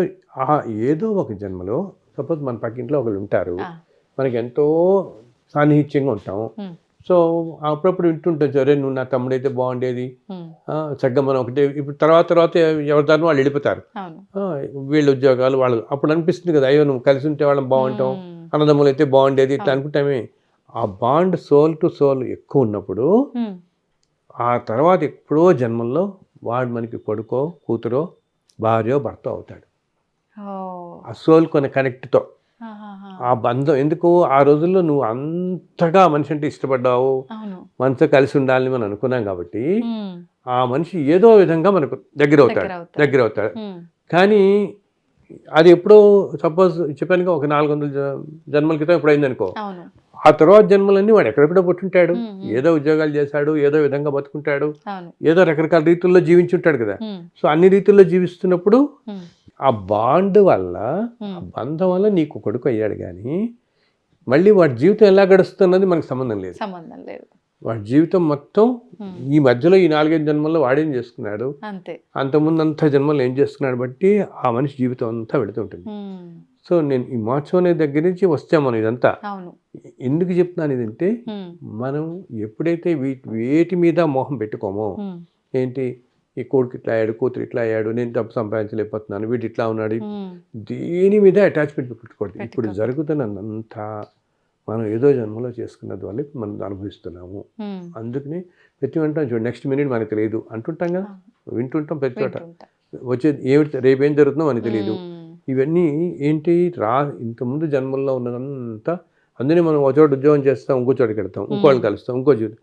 ఏదో ఒక జన్మలో సపోజ్ మన పక్కింట్లో ఒకళ్ళు ఉంటారు, మనకి ఎంతో సాన్నిహిత్యంగా ఉంటాం. సో అప్పుడప్పుడు వింటుంటాం, సరే నువ్వు నా తమ్ముడైతే బాగుండేది, చక్కగా మనం ఒకటే. ఇప్పుడు తర్వాత ఎవరి దాన్ని వాళ్ళు వెళ్ళిపోతారు, వీళ్ళ ఉద్యోగాలు వాళ్ళు. అప్పుడు అనిపిస్తుంది కదా, అయ్యో నువ్వు కలిసి ఉంటే వాళ్ళని బాగుంటాం, అన్నదమ్ములు అయితే బాగుండేది, ఇట్లా అనుకుంటామే. ఆ బాండ్ సోల్ టు సోల్ ఎక్కువ ఉన్నప్పుడు ఆ తర్వాత ఎప్పుడో జన్మల్లో వాడు మనకి కొడుకో కూతురో భార్యో భర్త అవుతాడు. ఆ సోల్ కొన్ని కనెక్ట్తో ఆ బంధం. ఎందుకు ఆ రోజుల్లో నువ్వు అంతగా మనిషి అంటే ఇష్టపడ్డావు, మనతో కలిసి ఉండాలని మనం అనుకున్నాం కాబట్టి ఆ మనిషి ఏదో విధంగా మనకు దగ్గర అవుతాడు. కానీ అది ఎప్పుడో సపోజ్ చెప్పానుగా ఒక 400 జన్మల క్రితం ఎప్పుడైంది అనుకో, ఆ తర్వాత జన్మలన్నీ వాడు ఎక్కడెక్కడో పుట్టుంటాడు, ఉమ్. ఏదో ఉద్యోగాలు చేశాడు, ఏదో విధంగా బతుకుంటాడు, అవును. ఏదో రకరకాల రీతుల్లో జీవించుంటాడు కదా. ఉమ్. సో అన్ని రీతుల్లో జీవిస్తున్నప్పుడు ఉమ్. ఆ బాండ్ వల్ల, ఆ ఉమ్. బంధం వల్ల నీకు కొడుకు అయ్యాడు. కానీ మళ్ళీ వాడి జీవితం ఎలా గడుస్తున్నది మనకు సంబంధం లేదు. సంబంధం లేదు. వాడి జీవితం మొత్తం ఉమ్. ఈ మధ్యలో ఈ 4-5 జన్మల్లో వాడేం చేసుకున్నాడు, అంతే. అంతకుముందు అంతా జన్మల్లో ఏం చేసుకున్నాడు బట్టి ఆ మనిషి జీవితం అంతా వెళుతుంటుంది. ఉమ్. సో నేను ఈ మోక్షం అనే దగ్గర నుంచి వస్తాం మనం ఇదంతా. అవును. ఎందుకు చెప్తున్నాను ఇదంటే, ఉమ్. మనం ఎప్పుడైతే వేటి మీద మోహం పెట్టుకోమో, ఉమ్. ఏంటి ఈ కొడుకు ఇట్లా అయ్యాడు, కూతురు ఇట్లా అయ్యాడు, నేను డబ్బు సంపాదించలేకపోతున్నాను, వీడు ఇట్లా ఉన్నాడు, ఉమ్. దేని మీద అటాచ్మెంట్ పెట్టుకోకూడదు. ఇప్పుడు పెట్టుకోకూడదు. జరుగుతున్నదంతా మనం ఏదో జన్మలో చేసుకున్నది వల్ల మనం అనుభవిస్తున్నాము. ఉమ్. అందుకని ప్రతి అంటాం చూడు, నెక్స్ట్ మినిట్ మనకు తెలియదు అంటుంటాం కదా, వింటుంటాం ప్రతి చోట. వింటుంటా. వచ్చేది ఏమిటి, రేపేం జరుగుతుందో మనకు తెలియదు. ఉమ్. ఇవన్నీ ఏంటి, ఇంతకుముందు జన్మల్లో ఉన్నదంతా. అందుకని మనం ఒక చోట ఉద్యోగం చేస్తాం, ఇంకో చోటుకి వెళ్తాం, ఇంకోళ్ళు కలుస్తాం, ఇంకో జీవితం.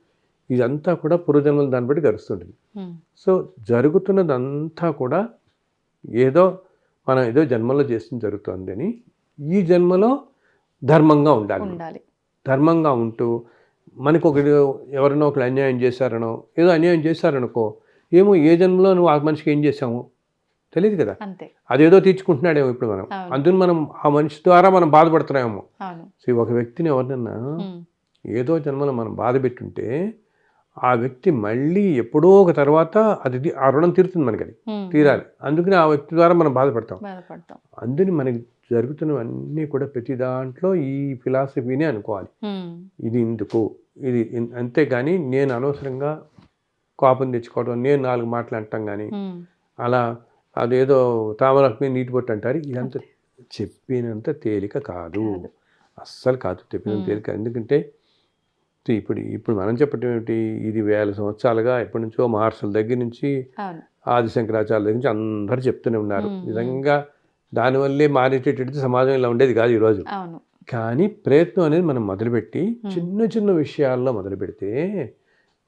ఇదంతా కూడా పూర్వజన్మలు దాన్ని బట్టి గడుస్తుంటుంది. ఉమ్. సో జరుగుతున్నదంతా కూడా ఏదో మనం ఏదో జన్మలో చేస్తుంది జరుగుతుంది అని, ఈ జన్మలో ధర్మంగా ఉండాలి. ఉండాలి. ధర్మంగా ఉంటూ మనకు ఎవరినో ఒకరు అన్యాయం చేశారనో, ఏదో అన్యాయం చేశారనుకో, ఏమో ఏ జన్మలో నువ్వు ఆ మనిషికి ఏం చేసాము తెలియదు కదా, అంతే. అదేదో తీర్చుకుంటున్నాడేమో ఇప్పుడు మనం. అవును. అందుకని మనం ఆ మనిషి ద్వారా మనం బాధపడుతున్నామేమో. అవును. సో ఒక వ్యక్తిని ఎవరినన్నా ఉమ్. ఏదో జన్మలో మనం బాధ పెట్టుంటే, ఆ వ్యక్తి మళ్ళీ ఎప్పుడో ఒక తర్వాత అది ఆ రుణం తీరుతుంది, మనకి అది ఉమ్. తీరాలి. అందుకని ఆ వ్యక్తి ద్వారా మనం బాధపడతాం. బాధపడతాం. అందుకని మనకి జరుగుతున్నవన్నీ కూడా ప్రతి దాంట్లో ఈ ఫిలాసఫీనే అనుకోవాలి. ఉమ్. ఇది ఇందుకు, ఇది అంతేగాని నేను అనవసరంగా కోపం తెచ్చుకోవడం, నేను 4 మాటలు అంటాం కానీ, ఉమ్. అలా అదేదో తామరకి నీటి పొట్టు అంటారు, ఇదంతా చెప్పినంత తేలిక కాదు, అస్సలు కాదు చెప్పినంత తేలిక. ఎందుకంటే ఇప్పుడు మనం చెప్పటం ఏమిటి, ఇది 1000 సంవత్సరాలుగా ఎప్పటి నుంచో మహర్షుల దగ్గర నుంచి, అవును. ఆదిశంకరాచార్యుల దగ్గర నుంచి అందరూ చెప్తూనే ఉన్నారు. ఉమ్. నిజంగా దానివల్లే మారేటటువంటి సమాజం ఇలా ఉండేది కాదు ఈరోజు. అవును. కానీ ప్రయత్నం అనేది మనం మొదలుపెట్టి చిన్న చిన్న విషయాల్లో మొదలు పెడితే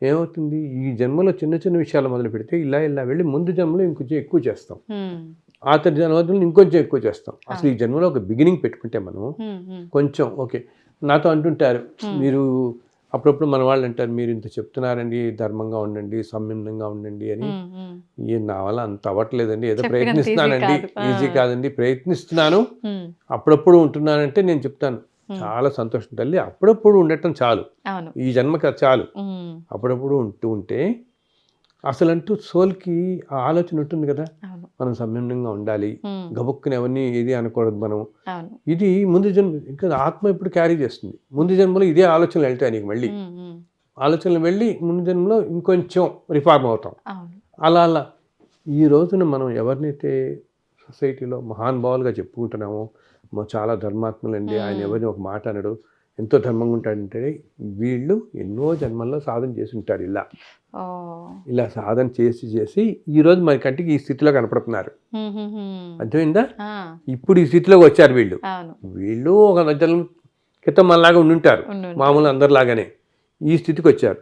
ఏమవుతుంది, ఈ జన్మలో చిన్న చిన్న విషయాలు మొదలు పెడితే ఇలా వెళ్ళి ముందు జన్మలో ఇంకొంచెం ఎక్కువ చేస్తాం, ఉమ్. ఆతడి జన్మలో ఇంకొంచెం ఎక్కువ చేస్తాం. అసలు ఈ జన్మలో ఒక బిగినింగ్ పెట్టుకుంటే మనం ఉమ్. ఉమ్. కొంచెం ఓకే. నాతో అంటుంటారు, మీరు అప్పుడప్పుడు మన వాళ్ళు అంటారు, మీరు ఇంత చెప్తున్నారండి, ధర్మంగా ఉండండి, సంయమనంగా ఉండండి అని. ఉమ్. ఉమ్. నా వల్ల అంత అవ్వట్లేదండి, ఏదో చెప్పినంత ప్రయత్నిస్తున్నానండి, easy కాదు. ఈజీ కాదండి, ప్రయత్నిస్తున్నాను, ఉమ్. అప్పుడప్పుడు ఉంటున్నానంటే నేను చెప్తాను, చాలా సంతోషం తల్లి, అప్పుడప్పుడు ఉండటం చాలు, అవును. ఈ జన్మకి అది చాలు. ఉమ్. అప్పుడప్పుడు ఉంటే అసలంటూ సోల్కి ఆ ఆలోచన ఉంటుంది కదా, అవును. మనం సంయమనంగా ఉండాలి, ఉమ్. గబుక్కుని ఎవరిని ఏది అనకూడదు మనం. అవును. ఇది ముందు జన్మ, ఇంకా ఆత్మ ఇప్పుడు క్యారీ చేస్తుంది. ముందు జన్మలో ఇదే ఆలోచనలు వెళ్తాయి నీకు, మళ్ళీ ఉమ్. ఉమ్. ఆలోచనలు వెళ్ళి ముందు జన్మలో ఇంకొంచెం రిఫార్మ్ అవుతాం. అవును. అలా ఈ రోజున మనం ఎవరినైతే సొసైటీలో మహానుభావులుగా చెప్పుకుంటున్నామో, చాలా ధర్మాత్ములండి, ఆయన ఎవరిని ఒక మాట అనడు, ఎంతో ధర్మంగా ఉంటాడంటే, వీళ్ళు ఎన్నో జన్మల్లో సాధన చేసి ఉంటారు. ఇలా సాధన చేసి ఈరోజు మన కంటికి ఈ స్థితిలో కనపడుతున్నారు. అర్థమైందా? ఇప్పుడు ఈ స్థితిలోకి వచ్చారు వీళ్ళు. వీళ్ళు ఒక జన్మ క్రితం మనలాగా ఉండుంటారు, మామూలు అందరిలాగానే ఈ స్థితికి వచ్చారు.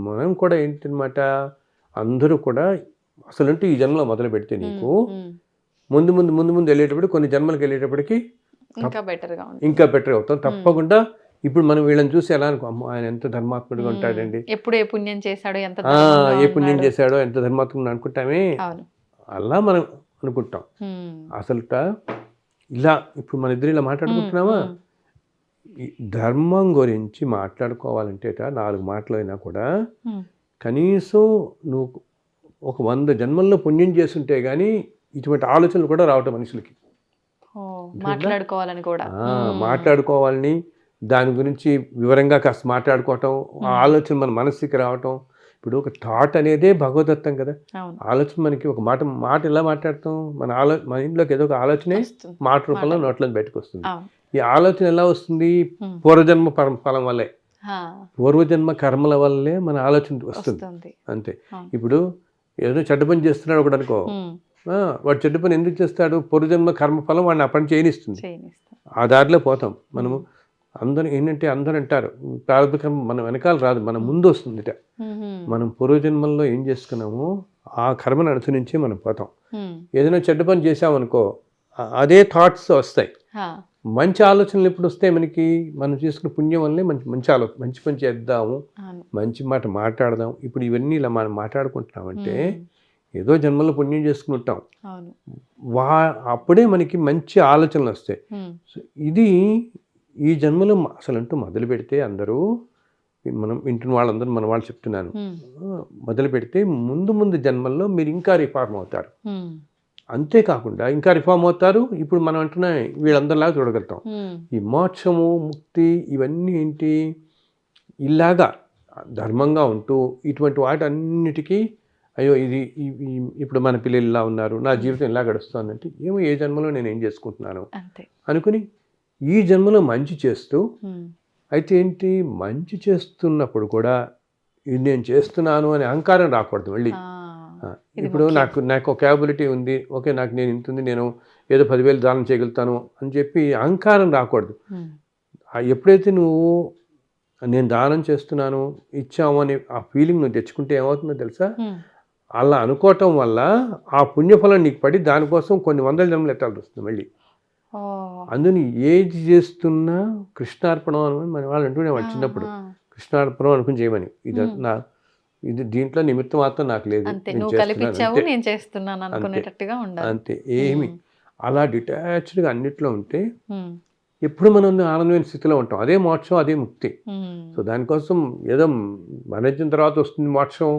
మనం కూడా ఏంటనమాట, అందరూ కూడా అసలంటూ ఈ జన్మలో మొదలు పెడితే నీకు ముందు ముందు ముందు ముందు వెళ్ళేటప్పుడు, కొన్ని జన్మలకు వెళ్ళేటప్పటికి ఇంకా బెటర్ అవుతాం తప్పకుండా. ఇప్పుడు మనం వీళ్ళని చూసి ఎలా అనుకో, అమ్మ ఆయన ఎంత ధర్మాత్ముడిగా ఉంటాడండి, ఎప్పుడు ఏ పుణ్యం చేశాడో, ఏ పుణ్యం చేశాడో, ఎంత ధర్మాత్ముడు అనుకుంటామే, అలా మనం అనుకుంటాం. అసలుట ఇలా ఇప్పుడు మన ఇద్దరు ఇలా మాట్లాడుకుంటున్నామా, ధర్మం గురించి మాట్లాడుకోవాలంటే 4 మాటలు అయినా కూడా కనీసం నువ్వు ఒక 100 జన్మల్లో పుణ్యం చేస్తుంటే కానీ ఇటువంటి ఆలోచనలు కూడా రావటం మనుషులకి. మాట్లాడుకోవాలని, దాని గురించి వివరంగా కాస్త మాట్లాడుకోవటం, ఆ ఆలోచన మన మనసుకి రావటం. ఇప్పుడు ఒక థాట్ అనేదే భగవదత్తం కదా. ఆలోచన మనకి ఒక మాట ఎలా మాట్లాడతాం, మన ఇంట్లోకి ఏదో ఒక ఆలోచనే మాట రూపంలో నోట్లో బయటకు వస్తుంది. ఈ ఆలోచన ఎలా వస్తుంది, పూర్వజన్మ ఫలం వల్లే, పూర్వజన్మ కర్మల వల్లే మన ఆలోచన వస్తుంది, అంతే. ఇప్పుడు ఏదో చెడ్డ పని చేస్తున్నాడు ఒకటి అనుకో, వాడు చెడ్డ పని ఎందుకు చేస్తాడు, పూర్వజన్మ కర్మఫలం వాడిని ఆ పని చేయనిస్తుంది, ఆ దారిలో పోతాం మనము. అందరూ ఏంటంటే అందరూ అంటారు, ప్రారంభ కర్మ మన వెనకాల రాదు, మన ముందు వస్తుందిట. మనం పూర్వజన్మల్లో ఏం చేసుకున్నామో ఆ కర్మను అనుసరించే మనం పోతాం. ఏదైనా చెడ్డ పని చేసామనుకో, అదే థాట్స్ వస్తాయి. మంచి ఆలోచనలు ఎప్పుడు వస్తాయి మనకి, మనం చేసుకున్న పుణ్యం వల్లే మంచి మంచి ఆలోచన, మంచి పని చేద్దాము, అవును. మంచి మాట మాట్లాడదాం. ఇప్పుడు ఇవన్నీ ఇలా మనం మాట్లాడుకుంటున్నామంటే ఏదో జన్మలో పుణ్యం చేసుకుని ఉంటాం. అవును. అప్పుడే మనకి మంచి ఆలోచనలు వస్తాయి. సో ఇది ఈ జన్మలో అసలు అంటూ మొదలు పెడితే అందరూ, మనం వింటున్న వాళ్ళందరూ మన వాళ్ళు చెప్తున్నాను, మొదలు పెడితే ముందు ముందు జన్మల్లో మీరు ఇంకా రిఫార్మ్ అవుతారు. అంతేకాకుండా ఇంకా రిఫార్మ్ అవుతారు. ఇప్పుడు మనం అంటున్నా వీళ్ళందరిలాగా చూడగలుగుతాం. ఈ మోక్షము, ముక్తి ఇవన్నీ ఏంటి, ఇలాగా ధర్మంగా ఉంటూ ఇటువంటి వాటి అన్నిటికీ అయ్యో ఇది ఇప్పుడు మన పిల్లలు ఇలా ఉన్నారు, నా జీవితం ఇలా గడుస్తుందంటే ఏమో ఏ జన్మలో నేను ఏం చేసుకుంటున్నాను అనుకుని ఈ జన్మలో మంచి చేస్తూ, అయితే ఏంటి మంచి చేస్తున్నప్పుడు కూడా ఇది నేను చేస్తున్నాను అనే అహంకారం రాకూడదు మళ్ళీ. ఇప్పుడు నాకు ఒక క్యాపబిలిటీ ఉంది, ఓకే నాకు నేను ఇంత ఉంది, నేను ఏదో 10,000 దానం చేయగలుగుతాను అని చెప్పి అహంకారం రాకూడదు. ఎప్పుడైతే నువ్వు నేను దానం చేస్తున్నాను, ఇచ్చాము అనే ఆ ఫీలింగ్ నువ్వు తెచ్చుకుంటే ఏమవుతుందో తెలుసా, అలా అనుకోవటం వల్ల ఆ పుణ్యఫలం నీకు పడి దానికోసం కొన్ని వందల జన్మలు ఎత్తాల్సి వస్తుంది మళ్ళీ. అందుని ఏది చేస్తున్నా కృష్ణార్పణం అని మన వాళ్ళు అంటూనే వాళ్ళు చిన్నప్పుడు, కృష్ణార్పణం అనుకుని చేయమని. ఇది దీంట్లో నిమిత్తం మాత్రం నాకు లేదు, అంతే. ఏమి అలా డిటాచ్డ్గా అన్నిట్లో ఉంటే ఎప్పుడు మనం ఆనందమైన స్థితిలో ఉంటాం. అదే మోక్షం, అదే ముక్తి. సో దానికోసం ఏదో మరణించిన తర్వాత వస్తుంది మోక్షం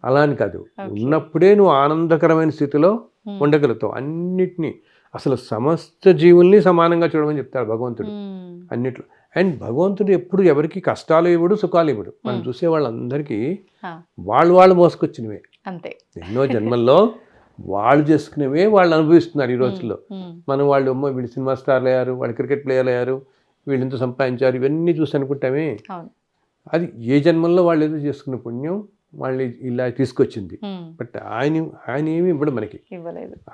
అలా అని కాదు, ఉన్నప్పుడే నువ్వు ఆనందకరమైన స్థితిలో ఉండగలుగుతావు. అన్నిటినీ అసలు సమస్త జీవుల్ని సమానంగా చూడమని చెప్తాడు భగవంతుడు అన్నిట్లో. అండ్ భగవంతుడు ఎప్పుడు ఎవరికి కష్టాలు ఇవ్వడు, సుఖాలు ఇవ్వడు. మనం చూసే వాళ్ళందరికీ వాళ్ళు మోసుకొచ్చినవే. ఎన్నో జన్మల్లో వాళ్ళు చేసుకునేవే వాళ్ళు అనుభవిస్తున్నారు ఈ రోజుల్లో. మనం వాళ్ళు వీళ్ళు సినిమా స్టార్లు అయ్యారు, వాళ్ళు క్రికెట్ ప్లేయర్లు అయ్యారు, వీళ్ళు ఎంత సంపాదించారు, ఇవన్నీ చూసి అనుకుంటామే. అది ఏ జన్మల్లో వాళ్ళు ఏదో చేసుకున్న పుణ్యం వాళ్ళు ఇలా తీసుకొచ్చింది. బట్ ఆయన ఏమి ఇవ్వడు మనకి.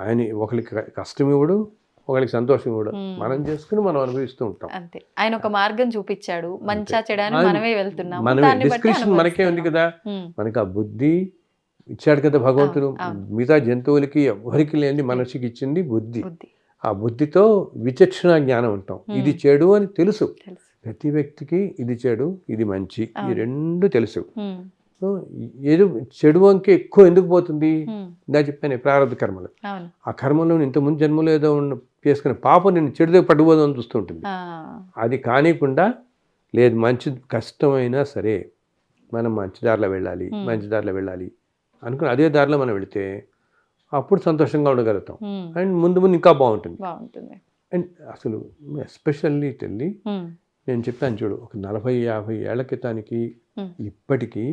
ఆయన ఒకరికి కష్టం ఇవ్వడు, ఒకరికి సంతోషం ఇవ్వడు. మనం చేసుకుని మనం అనుభవిస్తూ ఉంటాం. అంతే. ఆయన ఒక మార్గం చూపించాడు, మంచా చెడాని మనమే వెళ్తున్నాం. మనమే డిస్క్రిప్షన్ మనకే ఉంది కదా, మనకి ఆ బుద్ధి ఇచ్చాడు కదా భగవంతుడు. మిగతా జంతువులకి ఎవరికి లేని మనిషికి ఇచ్చింది బుద్ధి. ఆ బుద్ధితో విచక్షణ జ్ఞానం ఉంటాం. ఇది చెడు అని తెలుసు ప్రతి వ్యక్తికి, ఇది చెడు ఇది మంచి ఈ రెండు తెలుసు. ఏదో చెడు వంకే ఎక్కువ ఎందుకు పోతుంది, ఇందా చెప్పాను ప్రారంభ కర్మలు. ఆ కర్మలో ఇంతకుముందు జన్మలో ఏదో చేసుకునే పాపం నేను చెడుదే పట్టుకుపోదామని చూస్తూ ఉంటుంది. అది కానికుండా లేదు, మంచి కష్టమైనా సరే మనం మంచి దారిలో వెళ్ళాలి అనుకుని అదే దారిలో మనం వెళితే అప్పుడు సంతోషంగా ఉండగలుగుతాం. అండ్ ముందు ఇంకా బాగుంటుంది. అండ్ అసలు ఎస్పెషల్లీ తల్లి నేను చెప్పాను చూడు, ఒక 40-50 ఏళ్ల క్రితానికి ఇప్పటికీ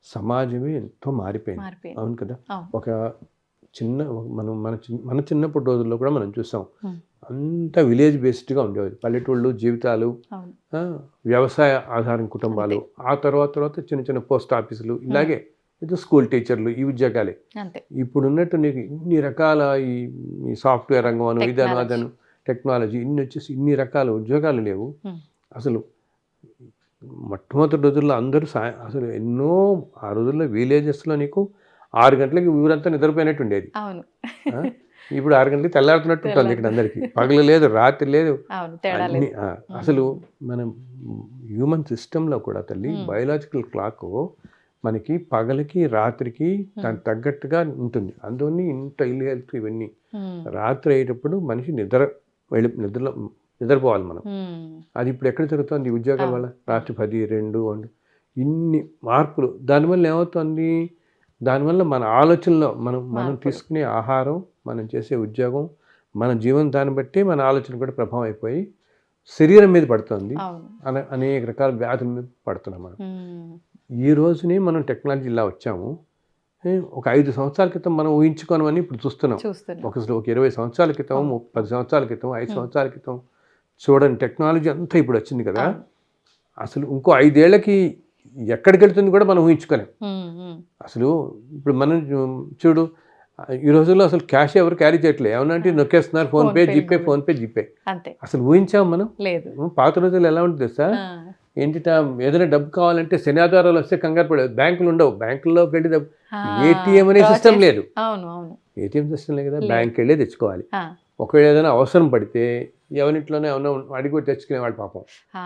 సమాజమే ఎంతో మారిపోయింది. అవును కదా. ఒక చిన్న మన చిన్నప్పటి రోజుల్లో కూడా మనం చూసాం, అంతా విలేజ్ బేస్డ్గా ఉండేది. పల్లెటూళ్ళు జీవితాలు, వ్యవసాయ ఆధారం కుటుంబాలు, ఆ తర్వాత చిన్న పోస్ట్ ఆఫీసులు, ఇలాగే ఏదో స్కూల్ టీచర్లు, ఈ ఉద్యోగాలే. ఇప్పుడు ఉన్నట్టు నీకు ఇన్ని రకాల ఈ సాఫ్ట్వేర్ రంగం అను, ఇదను అదను, టెక్నాలజీ ఇన్ని వచ్చేసి ఇన్ని రకాల ఉద్యోగాలు లేవు. అసలు మొట్టమొదటి రోజుల్లో అందరూ అసలు ఎన్నో ఆ రోజుల్లో విలేజెస్లో నీకు 6 గంటలకి ఊరంతా నిద్రపోయినట్టు ఉండేది. ఇప్పుడు 6 గంటలకి తెల్లారుతున్నట్టు ఉంటుంది ఇక్కడ అందరికీ. పగలు లేదు, రాత్రి లేదు, అన్ని. అసలు మనం హ్యూమన్ సిస్టంలో కూడా తల్లి బయోలాజికల్ క్లాక్ మనకి పగలకి రాత్రికి దానికి తగ్గట్టుగా ఉంటుంది. అందువల్ల ఇంత ఇల్ హెల్త్ ఇవన్నీ. రాత్రి అయ్యేటప్పుడు మనిషి నిద్రపోవాలి మనం. అది ఇప్పుడు ఎక్కడ జరుగుతుంది ఉద్యోగాల వల్ల, రాత్రి 10, 2, 1 ఇన్ని మార్పులు. దానివల్ల ఏమవుతుంది, దానివల్ల మన ఆలోచనలో మనం తీసుకునే ఆహారం, మనం చేసే ఉద్యోగం, మన జీవనం దాన్ని బట్టి మన ఆలోచన కూడా ప్రభావం అయిపోయి శరీరం మీద పడుతుంది. అనేక రకాల వ్యాధుల మీద పడుతున్నాం మనం. ఈ రోజుని మనం టెక్నాలజీ ఇలా వచ్చాము. ఒక 5 సంవత్సరాల క్రితం మనం ఊహించుకోనమని ఇప్పుడు చూస్తున్నాం. ఒక 20 సంవత్సరాల క్రితం, 10 సంవత్సరాల క్రితం, 5 సంవత్సరాల క్రితం చూడండి టెక్నాలజీ అంతా ఇప్పుడు వచ్చింది కదా. అసలు ఇంకో 5 ఏళ్ళకి ఎక్కడికి వెళ్తుంది కూడా మనం ఊహించుకోలేం. అసలు ఇప్పుడు మనం చూడు, ఈ రోజుల్లో అసలు క్యాష్ ఎవరు క్యారీ చేయట్లేదు. ఏమన్నా నొక్కేస్తున్నారు, ఫోన్పే జీపే. అసలు ఊహించాము మనం? పాత రోజుల్లో ఎలా ఉంటుంది సార్, ఏంటిట ఏదైనా డబ్బు కావాలంటే శనివారాలు వస్తే కంగారు పడేది. బ్యాంకులు ఉండవు, బ్యాంకుల్లోకి వెళ్ళి ఏటీఎం అనే సిస్టమ్ లేదు. ఏటీఎం సిస్టమ్ లేదు కదా, బ్యాంక్కి వెళ్ళి తెచ్చుకోవాలి. ఒకవేళ ఏదైనా అవసరం పడితే ఎవరింట్లోనే ఏమన్నా అడిగి తెచ్చుకునేవాడు పాపం. ఆ,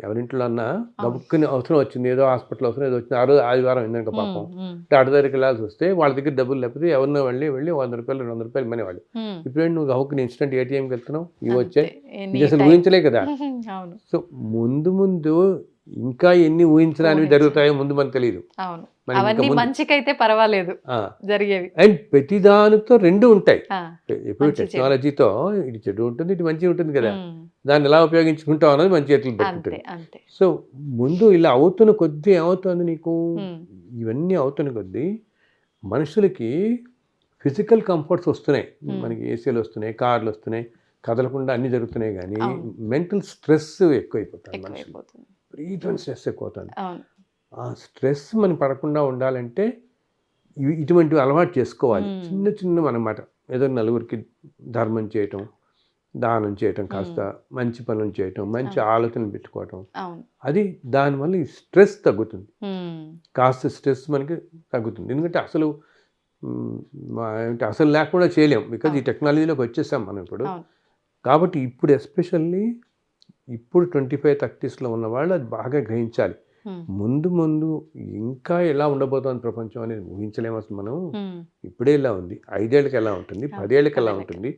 ఎవరింట్లో అన్నా గబుక్కుని అవసరం వచ్చింది, ఏదో హాస్పిటల్ అవసరం ఏదో వచ్చింది, ఆ రోజు ఆదివారం ఏంటంటే పాపం డాక్టర్ దగ్గరికి వెళ్ళాల్సి వస్తే వాళ్ళ దగ్గర డబ్బులు లేకపోతే ఎవరినో వెళ్ళి 100 రూపాయలు 200 రూపాయలు ఇమ్మనేవాళ్ళు. ఇప్పుడేంటి నువ్వు గబుక్కుని ఇన్స్టెంట్ ఏటీఎంకి వెళ్తున్నావు, ఇవి వచ్చాయి, ఇది అసలు ఊహించలే కదా. అవును సో ముందు ఇంకా ఎన్ని ఊహించడానికి జరుగుతాయో ముందు మనకు తెలియదు. అవును, అవన్నీ మంచికైతే పర్వాలేదు జరిగేవి. అండ్ ప్రతి దానితో రెండు ఉంటాయి. ఆ, ఎప్పుడు టెక్నాలజీతో ఇటు చెడు ఉంటుంది, ఇటు మంచి ఉంటుంది కదా. దాన్ని ఎలా ఉపయోగించుకుంటాం అన్నది మన చేతులు పెట్టుకుంటుంది. అంతే. సో ముందు ఇలా అవుతున్న కొద్దీ ఏమవుతుంది నీకు, ఇవన్నీ అవుతున్న కొద్దీ మనుషులకి ఫిజికల్ కంఫర్ట్స్ వస్తున్నాయి, మనకి ఏసీలు వస్తున్నాయి, కార్లు వస్తున్నాయి, కదలకుండా అన్ని జరుగుతున్నాయి, కానీ మెంటల్ స్ట్రెస్ ఎక్కువైపోతుంది. విపరీతమైన స్ట్రెస్ ఎక్కువవుతుంది. ఆ స్ట్రెస్ మనం పడకుండా ఉండాలంటే ఇటువంటివి అలవాటు చేసుకోవాలి. చిన్న అన్నమాట. ఏదో నలుగురికి ధర్మం చేయటం, దానం చేయటం, కాస్త మంచి పనులు చేయటం, మంచి ఆలోచనలు పెట్టుకోవటం, అది దానివల్ల ఈ స్ట్రెస్ తగ్గుతుంది. కాస్త స్ట్రెస్ మనకి తగ్గుతుంది. ఎందుకంటే అసలు లేకుండా చేయలేం, బికాజ్ ఈ టెక్నాలజీలోకి వచ్చేసాం మనం ఇప్పుడు. కాబట్టి ఇప్పుడు ఎస్పెషల్లీ ఇప్పుడు 25-30s ఉన్న వాళ్ళు అది బాగా గ్రహించాలి. ముందు ఇంకా ఎలా ఉండబోతోంది ప్రపంచం అనేది ఊహించలేము అసలు మనం. ఇప్పుడే ఇలా ఉంది, 5 ఏళ్ళకి ఎలా ఉంటుంది, 10 ఏళ్ళకి ఎలా ఉంటుంది,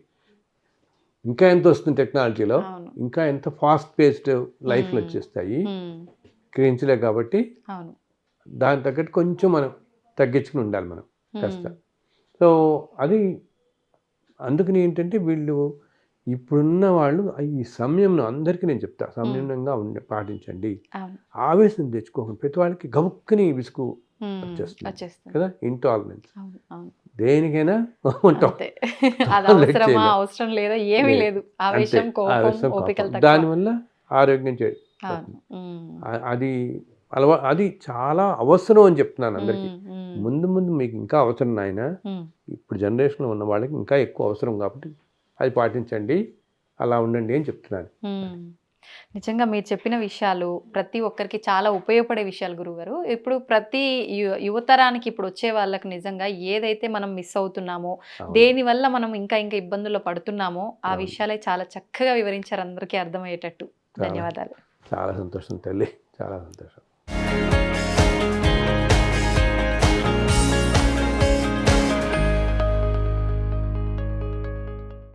ఇంకా ఎంత వస్తుంది టెక్నాలజీలో, ఇంకా ఎంత ఫాస్ట్ పేస్డ్ లైఫ్లు వచ్చేస్తాయి, గ్రహించలే. కాబట్టి దాని తగ్గట్టు కొంచెం మనం తగ్గించుకుని ఉండాలి మనం కాస్త. సో అది అందుకని ఏంటంటే వీళ్ళు ఇప్పుడున్న వాళ్ళు ఈ సమయంలో అందరికీ నేను చెప్తా, సంయమనంగా పాటించండి, ఆవేశం తెచ్చుకోకండి. ప్రతి వాళ్ళకి గబుక్కుని విసుగు వచ్చేస్తుంది కదా, ఇంటాలరెన్స్. దేనికైనా దానివల్ల ఆరోగ్యం అది చాలా అవసరం అని చెప్తున్నాను అందరికీ. ముందు మీకు ఇంకా అవసరం నాయన, ఇప్పుడు జనరేషన్లో ఉన్న వాళ్ళకి ఇంకా ఎక్కువ అవసరం, కాబట్టి అది పాటించండి, అలా ఉండండి అని చెప్తున్నాను. నిజంగా మీరు చెప్పిన విషయాలు ప్రతి ఒక్కరికి చాలా ఉపయోగపడే విషయాలు గురుగారు. ఇప్పుడు ప్రతి యువతరానికి ఇప్పుడు వచ్చే వాళ్ళకి నిజంగా ఏదైతే మనం మిస్ అవుతున్నామో, దేనివల్ల మనం ఇంకా ఇబ్బందుల్లో పడుతున్నామో ఆ విషయాలే చాలా చక్కగా వివరించారు, అందరికీ అర్థమయ్యేటట్టు. ధన్యవాదాలు. చాలా సంతోషం తల్లి, చాలా సంతోషం.